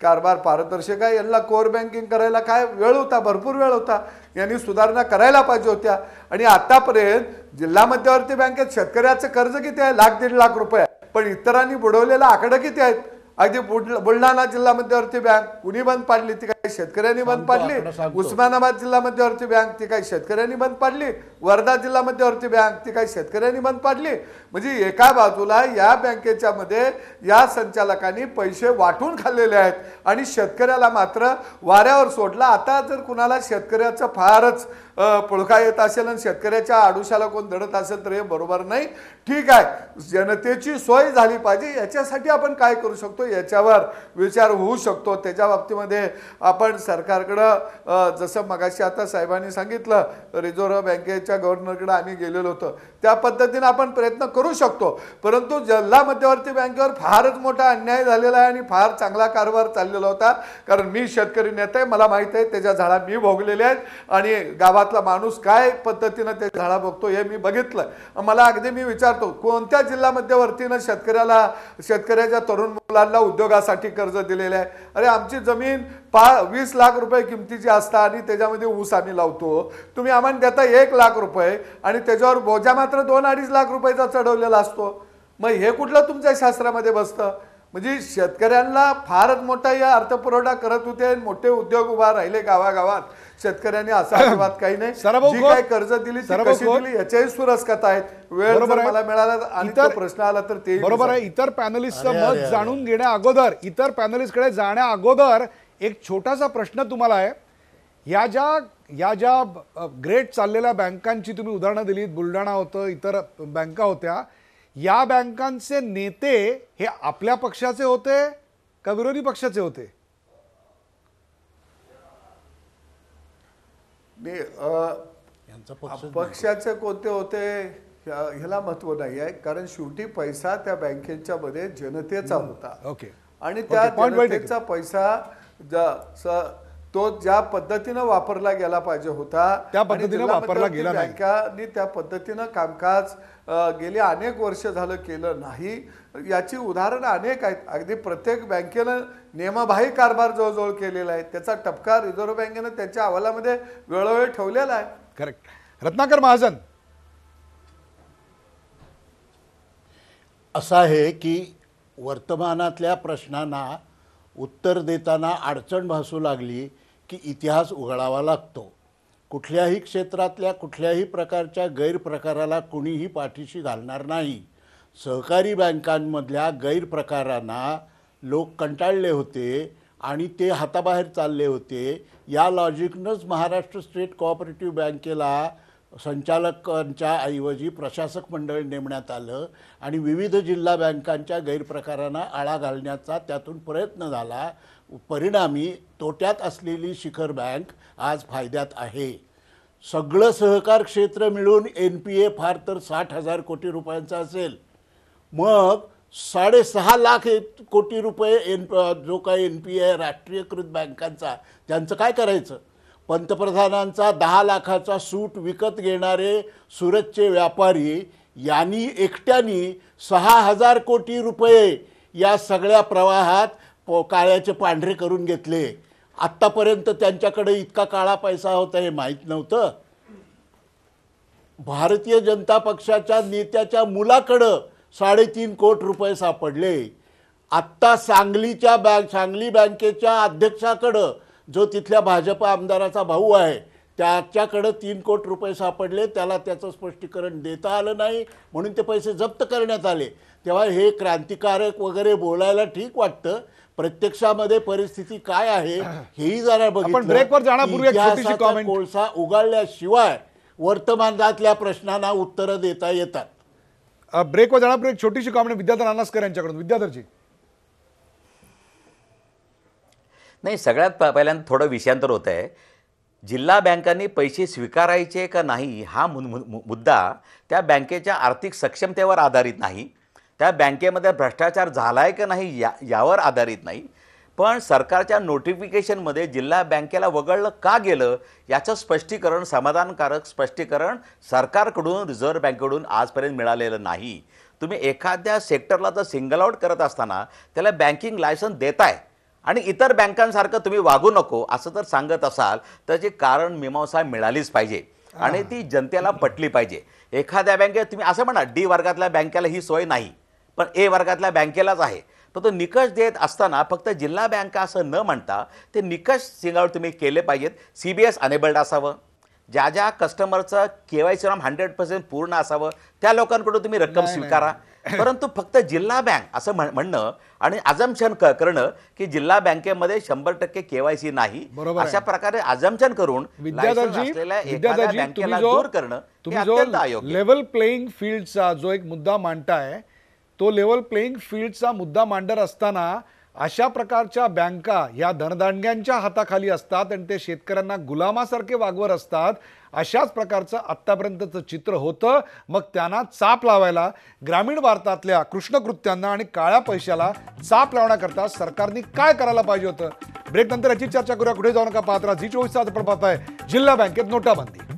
Speaker 11: कारभार पारदर्शक आहे. यांना कोर बँकिंग करायला काय वेळ होता, भरपूर वेळ होता. यांनी सुधारणा करायला पाहिजे होत्या. आणि आतापर्यंत जिल्हा मध्यवर्ती बँकेत शेतकऱ्याचं कर्ज किती आहे? 1,00,000-1.5 लाख रुपये, पण इतरांनी बुडवलेला आकडे किती आहेत? अगदी बुलढाणा जिल्हा मध्यवर्ती बँक कुणी बंद पाडली? ती काही शेतकऱ्यांनी बंद पाडली. उस्मानाबाद जिल्हा मध्यवर्ती बँक ती काही शेतकऱ्यांनी बंद पाडली. वर्धा जिल्हा मध्यवर्ती बँक ती काही शेतकऱ्यांनी बंद पाडली. म्हणजे एका बाजूला या बँकेच्या मध्ये या संचालकांनी पैसे वाटून खाल्लेले आहेत आणि शेतकऱ्याला मात्र वाऱ्यावर सोडला. आता जर कुणाला शेतकऱ्याचं फारच पुळका येत असेल आणि शेतकऱ्याच्या आडुशाला कोण धडत असेल तर हे बरोबर नाही. ठीक आहे, जनतेची सोय झाली पाहिजे, याच्यासाठी आपण काय करू शकतो याच्यावर विचार होऊ शकतो. त्याच्या बाबतीमध्ये आपण सरकारकडं जसं मगाशी आता साहेबांनी सांगितलं, रिझर्व्ह बँकेच्या गव्हर्नरकडे आम्ही गेलेलो होतो, त्या पद्धतीने आपण प्रयत्न करू शकतो. परंतु जिल्हा मध्यवर्ती बँकेवर फारच मोठा अन्याय झालेला आहे आणि फार चांगला कारभार चाललेला होता. कारण मी शेतकरी नेता आहे, मला माहिती आहे त्याच्या झाडा मी भोगलेल्या आहेत आणि गावातला माणूस काय पद्धतीनं ते झाडा भोगतो हे मी बघितलं. मला अगदी मी विचारतो कोणत्या जिल्हा मध्यवर्तीनं शेतकऱ्याच्या तरुण मुलांना उद्योगासाठी कर्ज दिलेलं आहे. अरे आमची जमीन 20 लाख रुपये किमतीची असता आणि त्याच्यामध्ये ऊस आम्ही लावतो, तुम्ही आम्हाला देता 1 लाख रुपये आणि त्याच्यावर बोजा मात्र 2-2.5 लाख रुपयाचा चढवलेला असतो. मग हे कुठलं तुमच्या शास्त्रामध्ये बसतं? म्हणजे शेतकऱ्यांना फारच मोठा या अर्थपुरवठा करत होते, मोठे उद्योग उभा राहिले गावागावात. शेतकऱ्यांनी असा अजिबात काही नाही. जी काय कर्ज दिली ती कशी दिली याच्याही सुरस कथा आहेत. वेळ जर मला मिळाला आणि तो प्रश्न आला तर ते
Speaker 1: बरोबर आहे. इतर पॅनलिस्टचं मत जाणून घेण्या अगोदर, इतर पॅनलिस्टकडे जाण्या अगोदर एक छोटासा प्रश्न तुम्हाला आहे. या ज्या ग्रेट चाललेल्या बँकांची तुम्ही उदाहरणं दिलीत, बुलढाणा होतं, इतर बँका होत्या, या बँकांचे नेते हे आपल्या पक्षाचे होते का विरोधी पक्षाचे होते?
Speaker 11: पक्षाचे कोणते होते ह्याला महत्व नाही आहे. कारण शेवटी पैसा त्या बँकेच्या मध्ये जनतेचा होता.
Speaker 1: ओके.
Speaker 11: आणि त्या जनतेचा पैसा तो ज्या पद्धतीनं वापरला गेला पाहिजे होता
Speaker 1: त्या पद्धतीनं वापरला गेला नाही.
Speaker 11: बँकांनी त्या पद्धतीनं कामकाज गेली अनेक वर्ष झालं केलं नाही. याची उदाहरणं अनेक आहेत. अगदी प्रत्येक बँकेनं नियमबाह्य कारभार जवळजवळ केलेला आहे. त्याचा टपका रिझर्व्ह बँकेनं त्यांच्या अहवालामध्ये वेळोवेळी ठेवलेला आहे.
Speaker 1: करेक्ट. रत्नाकर महाजन,
Speaker 8: असं आहे की वर्तमानातल्या प्रश्नांना उत्तर देताना अडचण भासू लागली की इतिहास उघडावा लागतो. कुठल्याही क्षेत्रातल्या कुठल्याही प्रकारच्या गैरप्रकाराला कुणीही पाठीशी घालणार नाही. सहकारी बँकांमधल्या गैरप्रकारांना लोक कंटाळले होते आणि ते हाताबाहेर चालले होते. या लॉजिकनंच महाराष्ट्र स्टेट कोऑपरेटिव्ह बँकेला संचालकांच्या ऐवजी प्रशासक मंडळ नेमण्यात आलं आणि विविध जिल्हा बँकांच्या गैरप्रकारांना आळा घालण्याचा त्यातून प्रयत्न झाला. परिणामी तोट्यात असलेली शिखर बँक आज फायद्यात आहे. सगळं सहकार क्षेत्र मिळून NPA फार तर 60,000 कोटी रुपयांचा असेल. मग 6.5 लाख कोटी रुपये जो काही NPA आहे राष्ट्रीयकृत बँकांचा, त्यांचं काय करायचं? पंतप्रधानांचा 10 लाखाचा सूट विकत घेणारे सुरतचे व्यापारी यांनी एकट्याने 6,000 कोटी रुपये या सगळ्या प्रवाहात काळ्याचे पांढरे करून घेतले. आत्तापर्यंत त्यांच्याकडे इतका काळा पैसा होता हे माहीत नव्हतं. भारतीय जनता पक्षाच्या नेत्याच्या मुलाकडं 3.5 कोटी रुपये सापडले. आत्ता सांगली बँकेच्या अध्यक्षाकडं जो तिथल्या भाजप आमदाराचा भाऊ आहे त्याच्याकडं 3 कोटी रुपये सापडले. त्याला त्याचं स्पष्टीकरण देता आलं नाही म्हणून ते पैसे जप्त करण्यात आले. तेव्हा हे क्रांतिकारक वगैरे बोलायला ठीक वाटतं. प्रत्यक्षामध्ये परिस्थिती काय आहे हेही जरा बघितलं.
Speaker 1: ब्रेकवर जाण्यापूर्वी एक छोटीशी कॉमेंट.
Speaker 8: कोळसा उगाळल्याशिवाय वर्तमानातल्या प्रश्नांना उत्तरं देता येतात.
Speaker 1: ब्रेकवर जाण्यापूर्वी एक छोटीशी कॉमेंट विद्याधर अनासकर यांच्याकडून. विद्याधरजी.
Speaker 9: नाही, सगळ्यात पहिल्यांदा थोडं विषयांतर होतं आहे. जिल्हा बँकांनी पैसे स्वीकारायचे का नाही हा मुद्दा त्या बँकेच्या आर्थिक सक्षमतेवर आधारित नाही, त्या बँकेमध्ये भ्रष्टाचार झाला आहे का नाही यावर आधारित नाही. पण सरकारच्या नोटिफिकेशनमध्ये जिल्हा बँकेला वगळलं का गेलं याचं स्पष्टीकरण, समाधानकारक स्पष्टीकरण सरकारकडून, रिझर्व्ह बँकेकडून आजपर्यंत मिळालेलं नाही. तुम्ही एखाद्या सेक्टरला जर सिंगल आउट करत असताना त्याला बँकिंग लायसन्स देताय आणि इतर बँकांसारखं तुम्ही वागू नको असं जर सांगत असाल तर जी कारण मीमांसा मिळालीच पाहिजे आणि ती जनतेला पटली पाहिजे. एखाद्या बँकेत तुम्ही असं म्हणा D वर्गातल्या बँकेला ही सोय नाही पण A वर्गातल्या बँकेलाच आहे, तर तो निकष देत असताना फक्त जिल्हा बँका असं न म्हणता ते निकष सिंगल तुम्ही केले पाहिजेत. CBS अनेबल्ड असावं, ज्या ज्या कस्टमरचं KYC 100% पूर्ण असावं त्या लोकांकडून तुम्ही रक्कम स्वीकारा. परंतु फक्त जिल्हा बँक असं म्हणणं आणि अजम्पशन करणं की जिल्हा बँकेमध्ये 100% KYC नाही अशा प्रकारे अजम्पशन करून बँकेला दूर करणं हे अत्यंत अयोग्य.
Speaker 1: लेवल प्लेइंग फील्डचा जो एक मुद्दा मांडताय तो लेवल प्लेइंग फील्डचा मुद्दा मांडत असताना अशा प्रकारच्या बँका या धनदांडग्यांच्या हाताखाली असतात आणि ते शेतकऱ्यांना गुलामासारखे वागवत असतात. अशाच प्रकारचं आत्तापर्यंतचं चित्र होतं. मग त्यांना चाप लावायला, ग्रामीण भारतातल्या कृष्णकृत्यांना आणि काळ्या पैशाला चाप लावण्याकरता सरकारने काय करायला पाहिजे होतं? ब्रेक नंतर याची चर्चा करूया. कुठे जाऊ नका, पाहत राहा झी24 तास. आपण पाहताय जिल्हा बँकेत नोटाबंदी.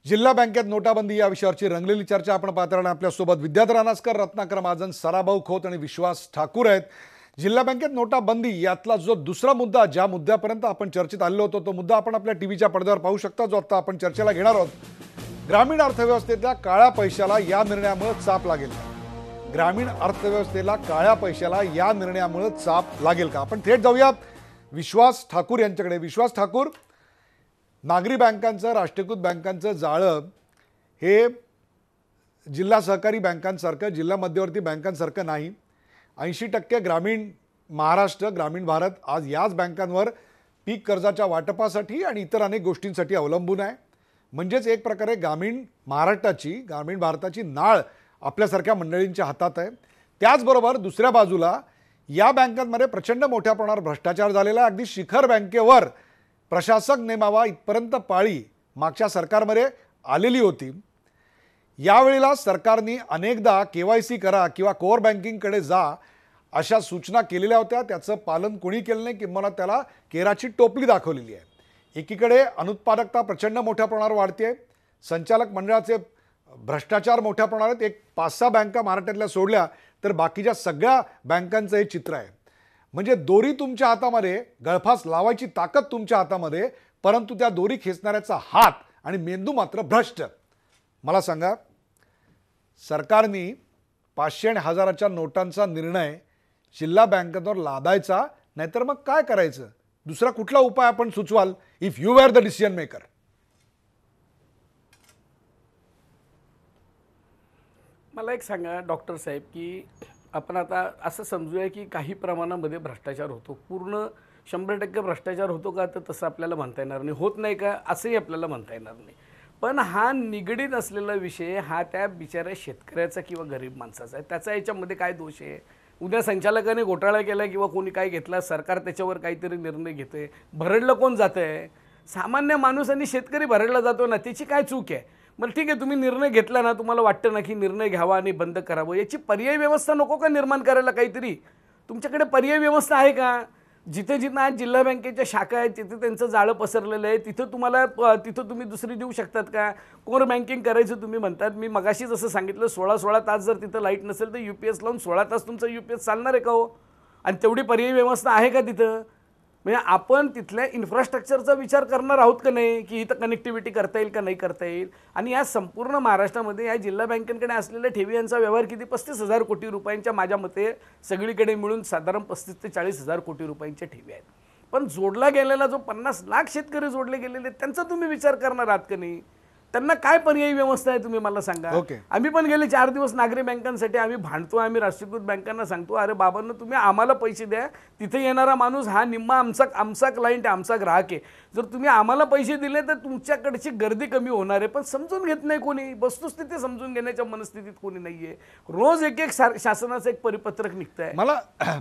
Speaker 1: जिल्हा बँकेत नोटाबंदी या विषयावरची रंगलेली चर्चा आपण पाहत राहणार. आपल्यासोबत विद्याधर अनासकर, रत्नाकर महाजन, सराभाऊ खोत आणि विश्वास ठाकूर आहेत. जिल्हा बँकेत नोटाबंदी यातला जो दुसरा मुद्दा, ज्या मुद्द्यापर्यंत आपण चर्चेत आलेलो होतो, तो मुद्दा आपण आपल्या टीव्हीच्या पडद्यावर पाहू शकता, जो आता आपण चर्चेला घेणार आहोत. ग्रामीण अर्थव्यवस्थेतल्या काळ्या पैशाला या निर्णयामुळे चाप लागेल का? ग्रामीण अर्थव्यवस्थेला काळ्या पैशाला या निर्णयामुळे चाप लागेल का? आपण थेट जाऊया विश्वास ठाकूर यांच्याकडे. विश्वास ठाकूर, नागरी बँकांचं, राष्ट्रीयकृत बँकांचं जाळं हे जिल्हा सहकारी बँकांसारखं, जिल्हा मध्यवर्ती बँकांसारखं नाही. 80% ग्रामीण महाराष्ट्र, ग्रामीण भारत आज याच बँकांवर पीक कर्जाच्या वाटपासाठी आणि इतर अनेक गोष्टींसाठी अवलंबून आहे. म्हणजेच एक प्रकारे ग्रामीण महाराष्ट्राची, ग्रामीण भारताची नाळ आपल्यासारख्या मंडळींच्या हातात आहे. त्याचबरोबर दुसऱ्या बाजूला या बँकांमध्ये प्रचंड मोठ्या प्रमाणावर भ्रष्टाचार झालेला आहे. अगदी शिखर बँकेवर प्रशासक नेमावा इथपर्यंत पाळी मागच्या सरकारमध्ये आलेली होती. यावेळेला सरकारने अनेकदा KYC करा किंवा कोअर बँकिंगकडे जा अशा सूचना केलेल्या होत्या. त्याचं पालन कोणी केलं नाही, किंवा त्याला केराची टोपली दाखवलेली आहे. एकीकडे अनुत्पादकता प्रचंड मोठ्या प्रमाणावर वाढते. संचालक मंडळाचे भ्रष्टाचार मोठ्या प्रमाणात. एक 5-6 बँका महाराष्ट्रातल्या सोडल्या तर बाकीच्या सगळ्या बँकांचं हे चित्र आहे. म्हणजे दोरी तुमच्या हातामध्ये, गळफास लावायची ताकद तुमच्या हातामध्ये, परंतु त्या दोरी खेचणाऱ्याचा हात आणि मेंदू मात्र भ्रष्ट. मला सांगा, सरकारने 500 आणि 1000च्या नोटांचा निर्णय जिल्हा बँकांवर लादायचा, नाहीतर मग काय करायचं? दुसरा कुठला उपाय आपण सुचवाल if you were the decision maker?
Speaker 10: मला एक सांगा डॉक्टर साहेब, की आपण आता असं समजूया की काही प्रमाणामध्ये भ्रष्टाचार होतो. पूर्ण 100% भ्रष्टाचार होतो का, तर तसं आपल्याला म्हणता येणार नाही. होत नाही का, असंही आपल्याला म्हणता येणार नाही. पण हा निगडीत असलेला विषय हा त्या बिचाऱ्या शेतकऱ्याचा किंवा गरीब माणसाचा आहे. त्याचा याच्यामध्ये काय दोष आहे? उद्या संचालकाने घोटाळा केला किंवा कोणी काय घेतला, सरकार त्याच्यावर काहीतरी निर्णय घेतोय, भरडलं कोण जातं आहे? सामान्य माणूस आणि शेतकरी भरडला जातो ना, त्याची काय चूक आहे? मग ठीक आहे, तुम्ही निर्णय घेतला ना, तुम्हाला वाटतं ना की निर्णय घ्यावा आणि बंद करावं, याची पर्यायी व्यवस्था नको का निर्माण करायला? काहीतरी तुमच्याकडे पर्यायी व्यवस्था आहे का? जिथे जिथं आज जिल्हा बँकेच्या शाखा आहेत तिथे त्यांचं जाळं पसरलेलं आहे, तिथं तुम्ही दुसरी देऊ शकतात का? कोर बँकिंग करायचं तुम्ही म्हणतात. मी मगाशी जसं सांगितलं, 16 तास जर तिथं लाईट नसेल तर UPS लावून 16 तास तुमचं UPS चालणार आहे का हो? आणि तेवढी पर्यायी व्यवस्था आहे का तिथं? म्हणजे आपण तिथल्या इन्फ्रास्ट्रक्चरचा विचार करणार आहोत का नाही, की इथं कनेक्टिव्हिटी करता येईल का नाही करता येईल? आणि या संपूर्ण महाराष्ट्रामध्ये या जिल्हा बँकेकडे असलेल्या ठेवी यांचा व्यवहार किती? 35,000 कोटी रुपयांच्या माझ्या मते सगळीकडे मिळून साधारण 35 ते 40,000 कोटी रुपयांच्या ठेवी आहेत. पण जोडला गेलेला जो 50 लाख शेतकरी जोडले गेलेले, त्यांचा तुम्ही विचार करणार आहात का नाही? त्यांना काय पर्यायी व्यवस्था आहे तुम्ही मला सांगा. आम्ही पण गेले 4 दिवस नागरी बँकांसाठी आम्ही भांडतो. आम्ही राष्ट्रीयकृत बँकांना सांगतो, अरे बाबांनो तुम्ही आम्हाला पैसे द्या, तिथे येणारा माणूस हा निम्मा आमचा क्लायंट आहे, आमचा ग्राहक आहे. जर तुम्ही आम्हाला पैसे दिले तर तुमच्याकडची गर्दी कमी होणार आहे. पण समजून घेत नाही कोणी, वस्तुस्थिती समजून घेण्याच्या मनस्थितीत कोणी नाहीये. रोज एक शासनाचं एक परिपत्रक निघतंय.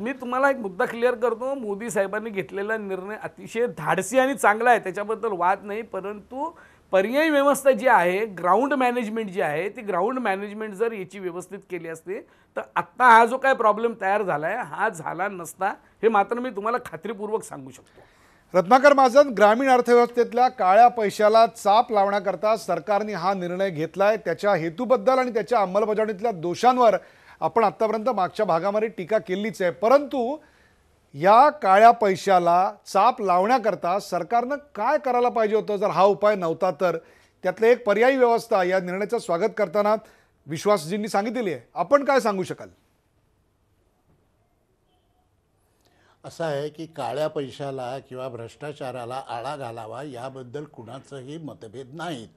Speaker 10: मी तुम्हाला एक मुद्दा क्लिअर करतो, मोदी साहेबांनी घेतलेला निर्णय अतिशय धाडसी आणि चांगला आहे, त्याच्याबद्दल वाद नाही. परंतु पर्यायी व्यवस्था जी आहे, ग्राउंड मॅनेजमेंट जी आहे, ती ग्राउंड मॅनेजमेंट जर याची व्यवस्थित केली असते तर आत्ता हा जो काय प्रॉब्लेम तयार झाला आहे हा झाला नसता, हे मात्र मी तुम्हाला खात्रीपूर्वक सांगू शकतो.
Speaker 1: रत्नाकर महाजन, ग्रामीण अर्थव्यवस्थेतल्या काळ्या पैशाला चाप लावण्याकरता सरकारने हा निर्णय घेतलाय. त्याच्या हेतूबद्दल आणि त्याच्या अंमलबजावणीतल्या दोषांवर आपण आत्तापर्यंत मागच्या भागामध्ये टीका केलीच आहे. परंतु या काळ्या पैशाला चाप लावण्याकरता सरकारनं काय करायला पाहिजे होतं जर हा उपाय नव्हता तर? त्यातलं एक पर्यायी व्यवस्था या निर्णयाचं स्वागत करताना विश्वासजींनी सांगितलेली आहे. आपण काय सांगू शकाल?
Speaker 8: असं आहे की काळ्या पैशाला किंवा भ्रष्टाचाराला आळा घालावा याबद्दल कुणाचंही मतभेद नाहीत.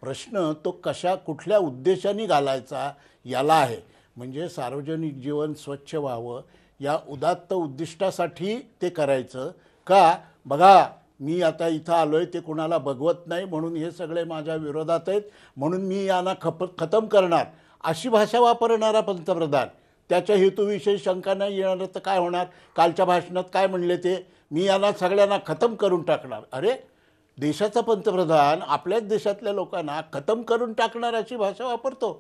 Speaker 8: प्रश्न तो कुठल्या उद्देशाने घालायचा याला आहे. म्हणजे सार्वजनिक जीवन स्वच्छ व्हावं या उदात्त उद्दिष्टासाठी ते करायचं का? बघा, मी आता इथं आलोय, ते कुणाला बघवत नाही म्हणून हे सगळे माझ्या विरोधात आहेत, म्हणून मी यांना खतम करणार, अशी भाषा वापरणारा पंतप्रधान, त्याच्या हेतूविषयी शंका नाही येणार तर काय होणार? कालच्या भाषणात काय म्हणले ते? मी यांना सगळ्यांना खतम करून टाकणार. अरे, देशाचा पंतप्रधान आपल्याच देशातल्या लोकांना खतम करून टाकणार अशी भाषा वापरतो?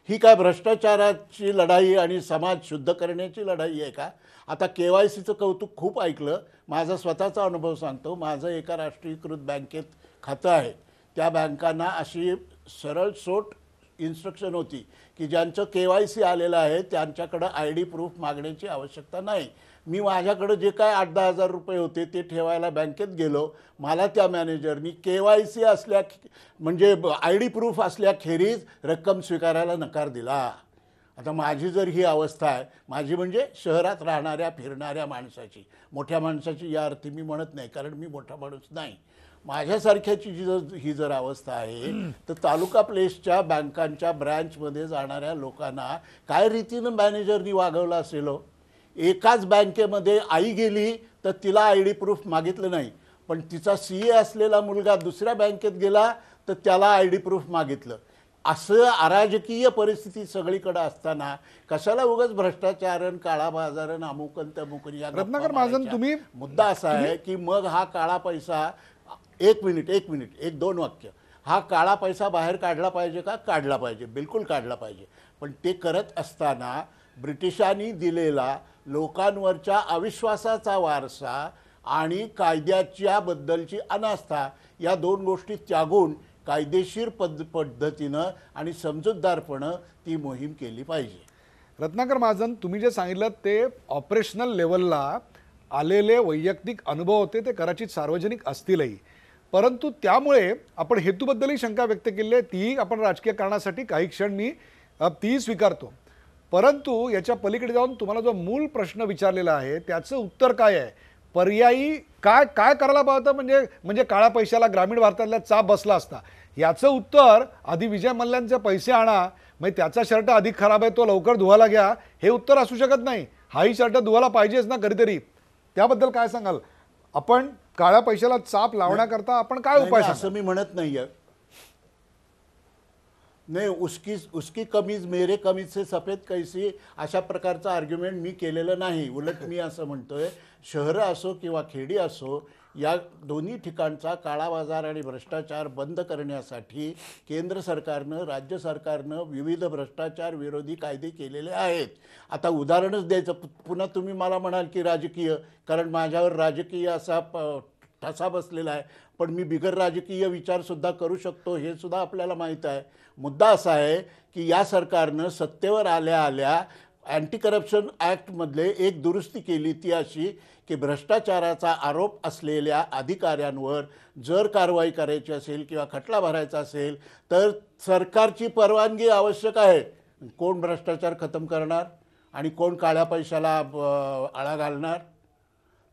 Speaker 8: ही काय भ्रष्टाचाराची लढाई आणि समाज शुद्ध करण्याची लढाई आहे का? आता KYCचं कौतुक खूप ऐकलं. माझा स्वतःचा अनुभव सांगतो. माझं एका राष्ट्रीयकृत बँकेत खातं आहे. त्या बँकांना अशी सरळ सोट इन्स्ट्रक्शन होती की ज्यांचं KYC आलेलं आहे त्यांच्याकडं ID प्रूफ मागण्याची आवश्यकता नाही. मी माझ्याकडं जे काय 8-10 हजार रुपये होते ते ठेवायला बँकेत गेलो. मला त्या मॅनेजरनी KYC असल्या म्हणजे ID प्रूफ असल्याखेरीज रक्कम स्वीकारायला नकार दिला. आता माझी जर ही अवस्था आहे, माझी म्हणजे शहरात राहणाऱ्या फिरणाऱ्या माणसाची, मोठ्या माणसाची या अर्थी मी म्हणत नाही कारण मी मोठा माणूस नाही, माझ्यासारख्याची ही जर अवस्था आहे तर तालुका प्लेसच्या बँकांच्या ब्रँचमध्ये जाणाऱ्या लोकांना काय रीतीनं मॅनेजरनी वागवलं असेल? एकाच बँकेमध्ये आई गेली तर तिला ID प्रूफ मागितलं नाही, पण तिचा CA असलेला मुलगा दुसऱ्या बँकेत गेला तर त्याला ID प्रूफ मागितलं. असं अराजकीय परिस्थिती सगळीकडे असताना कशाला उगाच भ्रष्टाचारण, काळा बाजारण, अमुकन तमुकन या
Speaker 1: रत्नाकर महाजन, तुम्ही
Speaker 8: मुद्दा असा आहे की मग हा काळा पैसा एक मिनिट 2 वाक्य. हा काळा पैसा बाहेर काढला पाहिजे का? काढला पाहिजे, बिलकुल काढला पाहिजे. पण ते करत असताना ब्रिटिशांनी दिलेला लोकांवरच्या अविश्वासाचा वारसा आणि कायद्याच्या बद्दलची अनास्था या 2 गोष्टी त्यागून कायदेशीर पद्धतीनं आणि समजूतदारपणे ती मोहीम केली पाहिजे.
Speaker 1: रत्नाकर महाजन, तुम्ही जे सांगितलं ते ऑपरेशनल लेवलला आलेले वैयक्तिक अनुभव होते, ते कदाचित सार्वजनिक असतीलही, परंतु त्यामुळे आपण हेतूबद्दलही शंका व्यक्त केली आहे. तीही आपण राजकीय कारणासाठी काही क्षण मी तीही स्वीकारतो. परंतु याच्या पलीकडे जाऊन तुम्हाला जो मूळ प्रश्न विचारलेला आहे त्याचं उत्तर काय आहे? पर्यायी काय काय करायला पाहिजे म्हणजे काळ्या पैशाला ग्रामीण भारतातल्या चाप बसला असता? याचं उत्तर आधी विजय मल्ल्यांचे पैसे आणा, मग त्याचा शर्ट अधिक खराब आहे तो लवकर धुवायला घ्या, हे उत्तर असू शकत नाही. हाही शर्ट धुवायला पाहिजेच ना कधीतरी. त्याबद्दल काय सांगाल? आपण काळ्या पैशाला चाप लावण्याकरता आपण काय उपाय?
Speaker 8: असं मी म्हणत नाहीये. नाही, उसकी कमीज मेरे कमीज से सफेद कैसी अशा प्रकारचं आर्ग्युमेंट मी केलेलं नाही. उलट मी असं म्हणतोय, शहरं असो किंवा खेडी असो, या दोन्ही ठिकाणचा काळा बाजार आणि भ्रष्टाचार बंद करण्यासाठी केंद्र सरकारनं, राज्य सरकारनं विविध भ्रष्टाचार विरोधी कायदे केलेले आहेत. आता उदाहरणच द्यायचं, पुन्हा तुम्ही मला म्हणाल की राजकीय, कारण माझ्यावर राजकीय असा ठसा बसलेला आहे, पण मी बिगर राजकीय विचारसुद्धा करू शकतो हे सुद्धा आपल्याला माहीत आहे. मुद्दा असा आहे की या सरकारनं सत्तेवर आल्या अँटी करप्शन ॲक्टमधले एक दुरुस्ती केली, ती अशी की भ्रष्टाचाराचा आरोप असलेल्या अधिकाऱ्यांवर जर कारवाई करायची असेल किंवा खटला भरायचा असेल तर सरकारची परवानगी आवश्यक आहे. कोण भ्रष्टाचार खतम करणार आणि कोण काळ्या पैशाला आळा घालणार?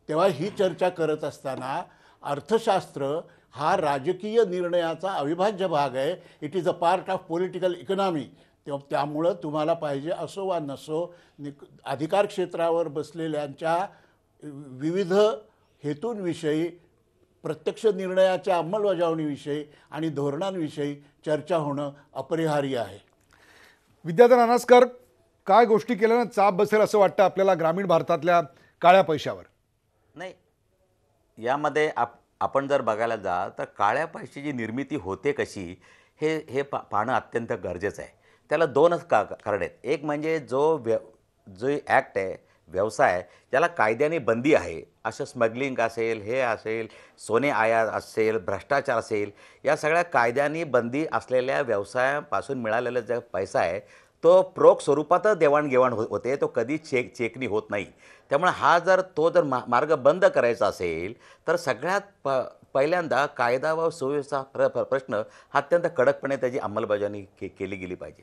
Speaker 8: तेव्हा ही चर्चा करत असताना अर्थशास्त्र हा राजकीय निर्णयाचा अविभाज्य भाग आहे. It is a part of political economy. त्यामुळं तुम्हाला पाहिजे असो वा नसो, अधिकार क्षेत्रावर बसलेल्यांच्या विविध हेतूंविषयी, प्रत्यक्ष निर्णयाच्या अंमलबजावणीविषयी आणि धोरणांविषयी चर्चा होणं अपरिहार्य आहे.
Speaker 1: विद्याधर अनासकर, काय गोष्टी केल्यानं चाप बसेल असं वाटतं आपल्याला ग्रामीण भारतातल्या काळ्या पैशावर?
Speaker 9: नाही, यामध्ये आपण जर बघायला जा तर काळ्या पैशाची निर्मिती होते कशी हे पाहणं अत्यंत गरजेचं आहे. त्याला 2च कारण आहेत. एक म्हणजे जो ॲक्ट आहे, व्यवसाय ज्याला कायद्याने बंदी आहे, असं स्मगलिंग असेल, हे असेल, सोने आयात असेल, भ्रष्टाचार असेल, या सगळ्या कायद्याने बंदी असलेल्या व्यवसायापासून मिळालेला जो पैसा आहे तो रोख स्वरूपातच देवाणघेवाण होते, तो कधी चेकनी होत नाही. त्यामुळे हा जर मार्ग बंद करायचा असेल तर सगळ्यात पहिल्यांदा कायदा व सुव्यवस्था प्रश्न हा अत्यंत कडकपणे त्याची अंमलबजावणी केली गेली पाहिजे.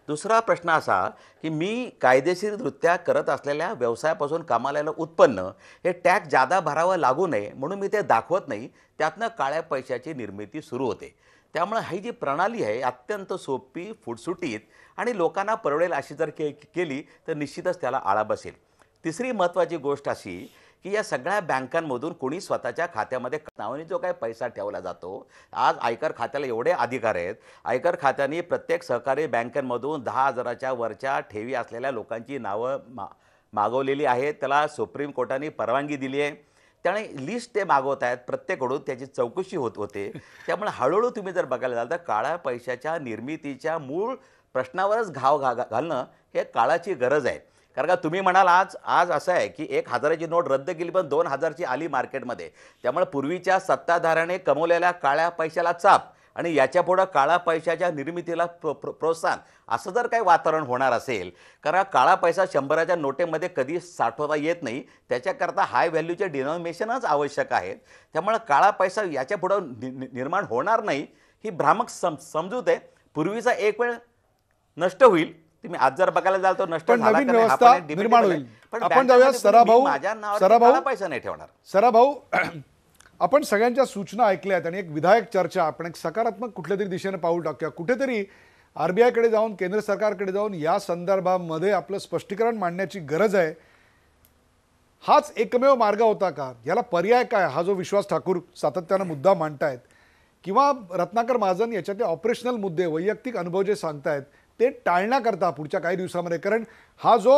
Speaker 9: दुसरा प्रश्न असा की मी कायदेशीररित्या करत असलेल्या व्यवसायापासून कमावलेलं उत्पन्न हे टॅक्स जादा भरावं लागू नये म्हणून मी ते दाखवत नाही, त्यातनं काळ्या पैशाची निर्मिती सुरू होते. त्यामुळे ही जी प्रणाली आहे अत्यंत सोपी, फुटसुटीत आणि लोकांना परवडेल अशी जर केली तर निश्चितच त्याला आळा बसेल. तिसरी महत्त्वाची गोष्ट अशी की या सगळ्या बँकांमधून कोणी स्वतःच्या खात्यामध्ये नावाने जो काही पैसा ठेवला जातो, आज आयकर खात्याला एवढे अधिकार आहेत, आयकर खात्याने प्रत्येक सहकारी बँकांमधून 10,000च्या वरच्या ठेवी असलेल्या लोकांची नावं मागवलेली आहेत. त्याला सुप्रीम कोर्टाने परवानगी दिली आहे. त्याने लिस्ट ते मागवत आहेत, प्रत्येकडून त्याची चौकशी होते. त्यामुळे हळूहळू तुम्ही जर बघायला जाल तर काळ्या पैशाच्या निर्मितीच्या मूळ प्रश्नावरच घाव घालणं हे काळाची गरज आहे. कारण का तुम्ही म्हणाल आज असं आहे की 1,000ची नोट रद्द केली पण 2,000ची आली मार्केटमध्ये. त्यामुळे पूर्वीच्या सत्ताधाऱ्याने कमवलेल्या काळ्या पैशाला चाप आणि याच्या पुढं काळा पैशाच्या निर्मितीला प्रोत्साहन असं जर काही वातावरण होणार असेल, कारण काळा पैसा 100च्या नोटेमध्ये कधी साठवता येत नाही, त्याच्याकरता हाय व्हॅल्यूचे डिनॉमिनेशनच आवश्यक आहेत. त्यामुळे काळा पैसा याच्या पुढं निर्माण होणार नाही ही भ्रामक समजूत आहे. पूर्वीचा एक वेळ नष्ट होईल, तुम्ही आज जर बघायला जाल तर नष्ट
Speaker 1: पण
Speaker 9: झाला
Speaker 1: नवीन
Speaker 9: का नाही,
Speaker 1: व्यवस्था
Speaker 9: आपण
Speaker 1: निर्माण होईल.
Speaker 9: पण
Speaker 1: आपण जाऊया सराभाऊ.
Speaker 9: माझ्या नावावर काळा पैसा नाही ठेवणार.
Speaker 1: सराभाऊ, आपण सगळ्यांच्या सूचना ऐकल्यात आणि एक विधायक चर्चा, आपण एक सकारात्मक कुठल्या तरी दिशेने पाऊल टाकूया. कुठेतरी RBI कडे जाऊन, केंद्र सरकारकडे जाऊन या संदर्भामध्ये आपलं स्पष्टीकरण मांडण्याची गरज आहे. हाच एकमेव मार्ग होता का? याला पर्याय काय? हा जो विश्वास ठाकूर सातत्यानं मुद्दा मांडतायत किंवा रत्नाकर महाजन याच्यातले ऑपरेशनल मुद्दे, वैयक्तिक अनुभव जे सांगतायत ते टाळण्याकरता पुढच्या काही दिवसामध्ये, कारण हा जो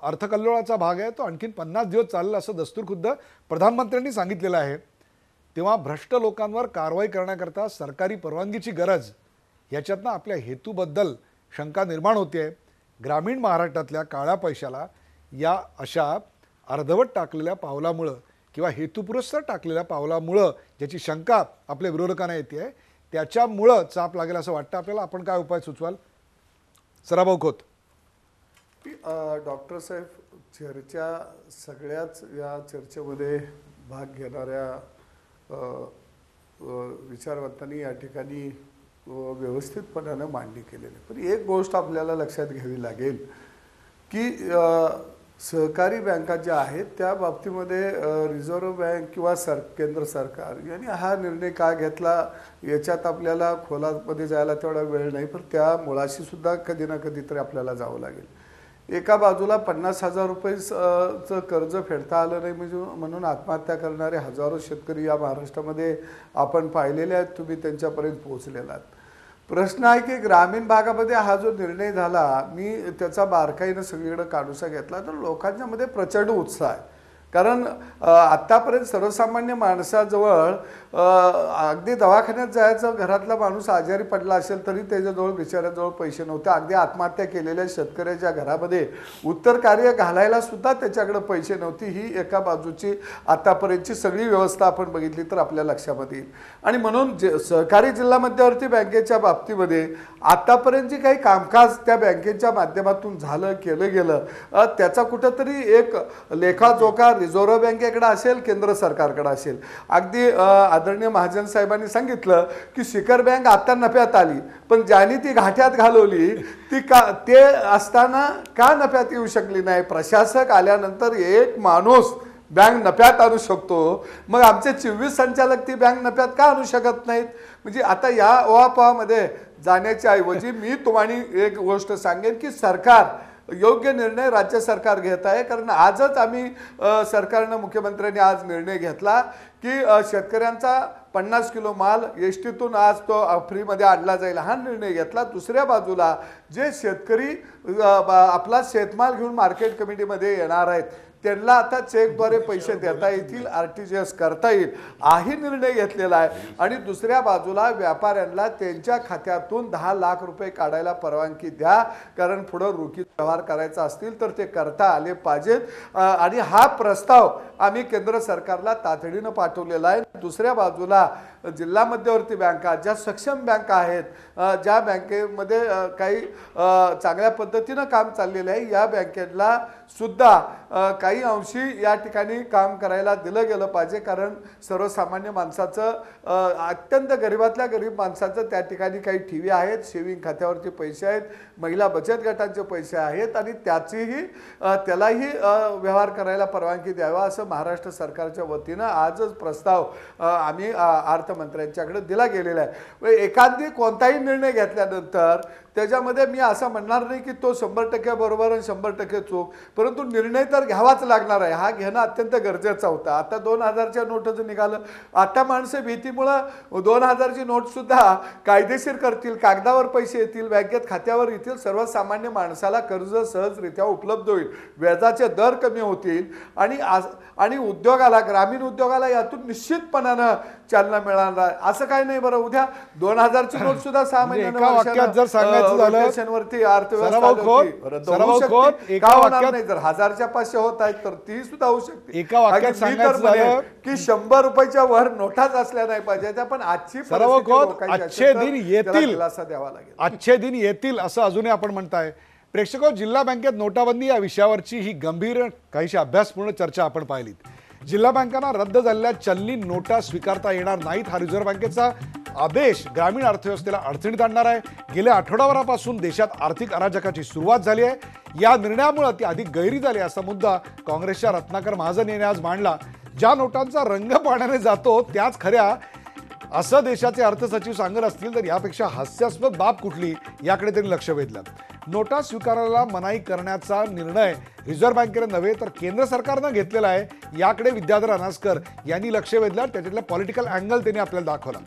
Speaker 1: अर्थकल्लोळाचा भाग आहे तो आणखीन 50 दिवस चालेल असं दस्तूरखुद्द प्रधानमंत्र्यांनी सांगितलेलं आहे. तेव्हा भ्रष्ट लोकांवर कारवाई करण्याकरता सरकारी परवानगीची गरज, याच्यातनं आपल्या हेतूबद्दल शंका निर्माण होते. ग्रामीण महाराष्ट्रातल्या काळ्या पैशाला या अशा अर्धवट टाकलेल्या पावलामुळं किंवा हेतुपुरस्सर टाकलेल्या पावलामुळं ज्याची शंका आपल्या विरोधकांना येते, त्याच्यामुळं चाप लागेल असं वाटतं आपल्याला. आपण काय उपाय सुचवाल? सराभाऊ खोत.
Speaker 11: डॉक्टर साहेब, सगळ्याच या चर्चेमध्ये भाग घेणाऱ्या विचारवंतांनी या ठिकाणी व्यवस्थितपणानं मांडणी केलेली. पण एक गोष्ट आपल्याला लक्षात घ्यावी लागेल की सहकारी बँका ज्या आहेत त्या बाबतीमध्ये रिझर्व्ह बँक किंवा केंद्र सरकार यांनी हा निर्णय का घेतला याच्यात आपल्याला खोलामध्ये जायला तेवढा वेळ नाही, पण त्या मुळाशी सुद्धा कधी ना कधीतरी आपल्याला जावं लागेल. एका बाजूला 50,000 रुपयेचं कर्ज फेडता आलं नाही म्हणून आत्महत्या करणारे हजारो शेतकरी या महाराष्ट्रामध्ये आपण पाहिलेले आहेत, तुम्ही त्यांच्यापर्यंत पोहोचलेला आहात. प्रश्न आहे की ग्रामीण भागामध्ये हा जो निर्णय झाला, मी त्याचा बारकाईनं सगळीकडे काढूसा घेतला तर लोकांच्यामध्ये प्रचंड उत्साह आहे. कारण आत्तापर्यंत सर्वसामान्य माणसाजवळ अगदी दवाखान्यात जायचं, घरातला माणूस आजारी पडला असेल तरी त्याच्याजवळ बिचाऱ्याजवळ पैसे नव्हते. अगदी आत्महत्या केलेल्या शेतकऱ्याच्या घरामध्ये उत्तर कार्य घालायला सुद्धा त्याच्याकडे पैसे नव्हते. ही एका बाजूची आतापर्यंतची सगळी व्यवस्था आपण बघितली तर आपल्या लक्षामध्ये येईल. आणि म्हणून सहकारी जिल्हा मध्यवर्ती बँकेच्या बाबतीमध्ये आतापर्यंत जे काही कामकाज त्या बँकेच्या माध्यमातून केलं गेलं, त्याचा कुठंतरी एक लेखाजोखा रिझर्व्ह बँकेकडे असेल, केंद्र सरकारकडे असेल. अगदी आदरणीय महाजन साहेबांनी सांगितलं की शिखर बँक आता नफ्यात आली, पण ज्यांनी ती घाट्यात घालवली ते असताना का नफ्यात येऊ शकली नाही? प्रशासक आल्यानंतर एक माणूस बँक नफ्यात आणू शकतो, मग आमचे 24 संचालक ती बँक नफ्यात का आणू शकत नाहीत? म्हणजे आता या ओहापोहामध्ये जाण्याच्या ऐवजी मी तुम्हाला एक गोष्ट सांगेन की सरकार योग्य निर्णय राज्य सरकार घेत आहे. कारण आजच आम्ही सरकारनं, मुख्यमंत्र्यांनी आज निर्णय घेतला की शेतकऱ्यांचा 50 किलो माल एसटीतून आज तो फ्रीमध्ये आणला जाईल, हा निर्णय घेतला. दुसऱ्या बाजूला जे शेतकरी आपला शेतमाल घेऊन मार्केट कमिटीमध्ये येणार आहेत त्यांना आता चेकद्वारे पैसे देता येतील, RTGS करता येईल, हाही निर्णय घेतलेला आहे. आणि दुसऱ्या बाजूला व्यापाऱ्यांना त्यांच्या खात्यातून 10 लाख रुपये काढायला परवानगी द्या, कारण पुढे रोखीत व्यवहार करायचा असतील तर ते करता आले पाहिजेत. आणि हा प्रस्ताव आम्ही केंद्र सरकारला तातडीनं पाठवलेला आहे. दुसऱ्या बाजूला जिल्हा मध्यवर्ती बँका ज्या सक्षम बँका आहेत, ज्या बँकेमध्ये काही चांगल्या पद्धतीनं काम चाललेलं आहे, या बँकेला सुद्धा काही अंशी या ठिकाणी काम करायला दिलं गेलं पाहिजे. कारण सर्वसामान्य माणसाचं, अत्यंत गरीबातल्या गरीब माणसाचं त्या ठिकाणी काही ठेवी आहेत, सेविंग खात्यावरती पैसे आहेत, महिला बचत गटांचे पैसे आहेत आणि त्यालाही व्यवहार करायला परवानगी द्यावा असं महाराष्ट्र सरकारच्या वतीनं आजच प्रस्ताव आम्ही अर्थमंत्र्यांच्याकडे दिला गेलेला आहे. एखादी कोणताही निर्णय घेतल्यानंतर त्याच्यामध्ये मी असं म्हणणार नाही की तो 100% बरोबर आणि 100% चूक, परंतु निर्णय तर घ्यावाच लागणार आहे. हा घेणं अत्यंत गरजेचं होतं. आता 2000च्या नोटचं निघालं. आता माणसं भीतीमुळं 2000ची नोटसुद्धा कायदेशीर करतील, कागदावर पैसे येतील, बँकेत खात्यावर येतील, सर्वसामान्य माणसाला कर्ज सहजरित्या उपलब्ध होईल, व्याजाचे दर कमी होतील आणि उद्योगाला, ग्रामीण उद्योगाला यातून निश्चितपणानं चालना मिळणार. असं काय नाही बरं, उद्या 2000ची नोट सुद्धा 6
Speaker 1: वाक्यात जर सांगायचं झालं
Speaker 11: रोटेशनवरती अर्थव्यवस्था
Speaker 1: सराव खोत, एका वाक्यात
Speaker 11: नाही, जर 1000च्या 500 होत आहेत तर ती सुद्धा होऊ शकते.
Speaker 1: एका वाक्यात सांगायचं झालं
Speaker 11: की 100 रुपयाच्या वर नोटाच असल्या नाही पाहिजे, पण आजची
Speaker 1: सराव खोत अच्छे दिन येतील,
Speaker 11: दिलासा द्यावा लागेल.
Speaker 1: अच्छे दिन येतील असं अजूनही आपण म्हणताय. प्रेक्षको, जिल्हा बँकेत नोटाबंदी या विषयावरची ही गंभीर, काहीशी अभ्यासपूर्ण चर्चा आपण पाहिलीत. जिल्हा बँकांना रद्द झालेल्या चलनी नोटा स्वीकारता येणार नाहीत हा रिझर्व्ह बँकेचा आदेश ग्रामीण अर्थव्यवस्थेला अडचणीत आणणार आहे. गेल्या आठवडाभरापासून देशात आर्थिक अराजकाची सुरुवात झाली आहे. या निर्णयामुळे ती अधिक गहिरी झाली असा मुद्दा काँग्रेसच्या रत्नाकर महाजन यांनी आज मांडला. ज्या नोटांचा रंग पाण्याने जातो त्याच खऱ्या असं देशाचे अर्थसचिव सांगत असतील तर यापेक्षा हास्यास्पद बाब कुठली याकडे त्यांनी लक्ष वेधलं. नोटा स्वीकारायला मनाई करण्याचा निर्णय रिझर्व्ह बँकेने नव्हे तर केंद्र सरकारनं घेतलेला आहे याकडे विद्याधर अनासकर यांनी लक्ष वेधलं. त्याच्यातला पॉलिटिकल अँगल त्यांनी आपल्याला दाखवला.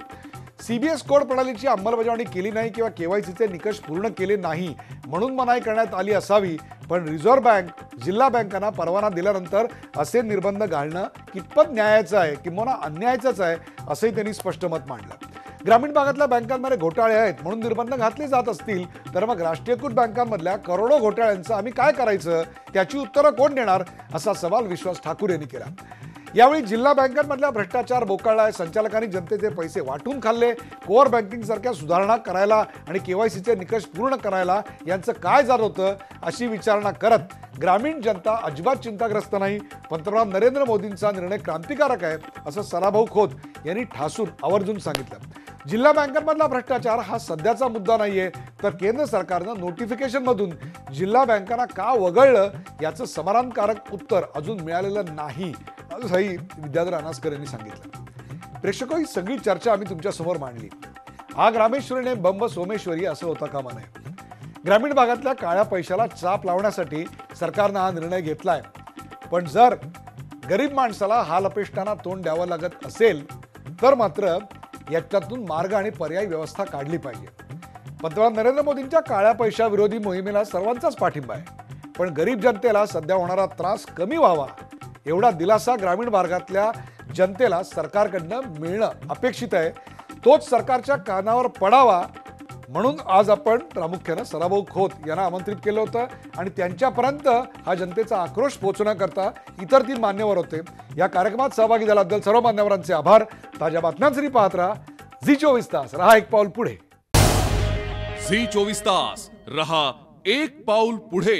Speaker 1: CBS कोड प्रणालीची अंमलबजावणी केली नाही किंवा KYCचे निकष पूर्ण केले नाही म्हणून मनाई करण्यात आली असावी, पण रिझर्व्ह बँक जिल्हा बँकांना परवाना दिल्यानंतर असे निर्बंध घालणं कितपत न्यायाचं आहे किंवा अन्यायाचंच आहे असंही त्यांनी स्पष्ट मत मांडलं. ग्रामीण भागातल्या बँकांमध्ये घोटाळे आहेत म्हणून निर्बंध घातले जात असतील तर मग राष्ट्रीयकृत बँकांमधल्या करोडो घोटाळ्यांचं आम्ही काय करायचं, त्याची उत्तरं कोण देणार असा सवाल विश्वास ठाकूर यांनी केला. यावेळी जिल्हा बँकांमधल्या भ्रष्टाचार बोकाळलाय, संचालकांनी जनतेचे पैसे वाटून खाल्ले, कोअर बँकिंग सारख्या सुधारणा करायला आणि KYCचे निकष पूर्ण करायला यांचं काय जात होतं अशी विचारणा करत ग्रामीण जनता अजिबात चिंताग्रस्त नाही, पंतप्रधान नरेंद्र मोदींचा निर्णय क्रांतिकारक आहे असं सराभाऊ खोत यांनी ठासून आवर्जून सांगितलं. जिल्हा बँकांमधला भ्रष्टाचार हा सध्याचा मुद्दा नाहीये, तर केंद्र सरकारनं नोटिफिकेशनमधून जिल्हा बँकांना का वगळलं याचं समाधानकारक उत्तर अजून मिळालेलं नाही असंही विद्याधर अनासकर यांनी सांगितलं. प्रेक्षको, ही सगळी चर्चा आम्ही तुमच्या समोर मांडली. आग रामेश्वरीने बंब सोमेश्वरी असं होता कामा नये. ग्रामीण भागातल्या काळ्या पैशाला चाप लावण्यासाठी सरकारनं हा निर्णय घेतलाय, पण जर गरीब माणसाला हाल अपेष्टांना तोंड द्यावं लागत असेल तर मात्र याच्यातून मार्ग आणि पर्यायी व्यवस्था काढली पाहिजे. पंतप्रधान नरेंद्र मोदींच्या काळ्या पैशा विरोधी मोहिमेला सर्वांचाच पाठिंबा आहे, पण गरीब जनतेला सध्या होणारा त्रास कमी व्हावा एवढा दिलासा ग्रामीण भागातल्या जनतेला सरकारकडनं मिळणं अपेक्षित आहे. तोच सरकारच्या कानावर पडावा म्हणून आज आपण प्रामुख्यानं सराभाऊ खोत यांना आमंत्रित केलं होतं आणि त्यांच्यापर्यंत हा जनतेचा आक्रोश पोहोचण्याकरता इतर 3 मान्यवर होते. या कार्यक्रमात सहभागी झाल्याबद्दल सर्व मान्यवरांचे आभार. ताज्या बातम्यांसाठी पाहत राहा झी24 तास. रहा एक पाऊल पुढे.
Speaker 12: झी24 तास रहा एक पाऊल पुढे.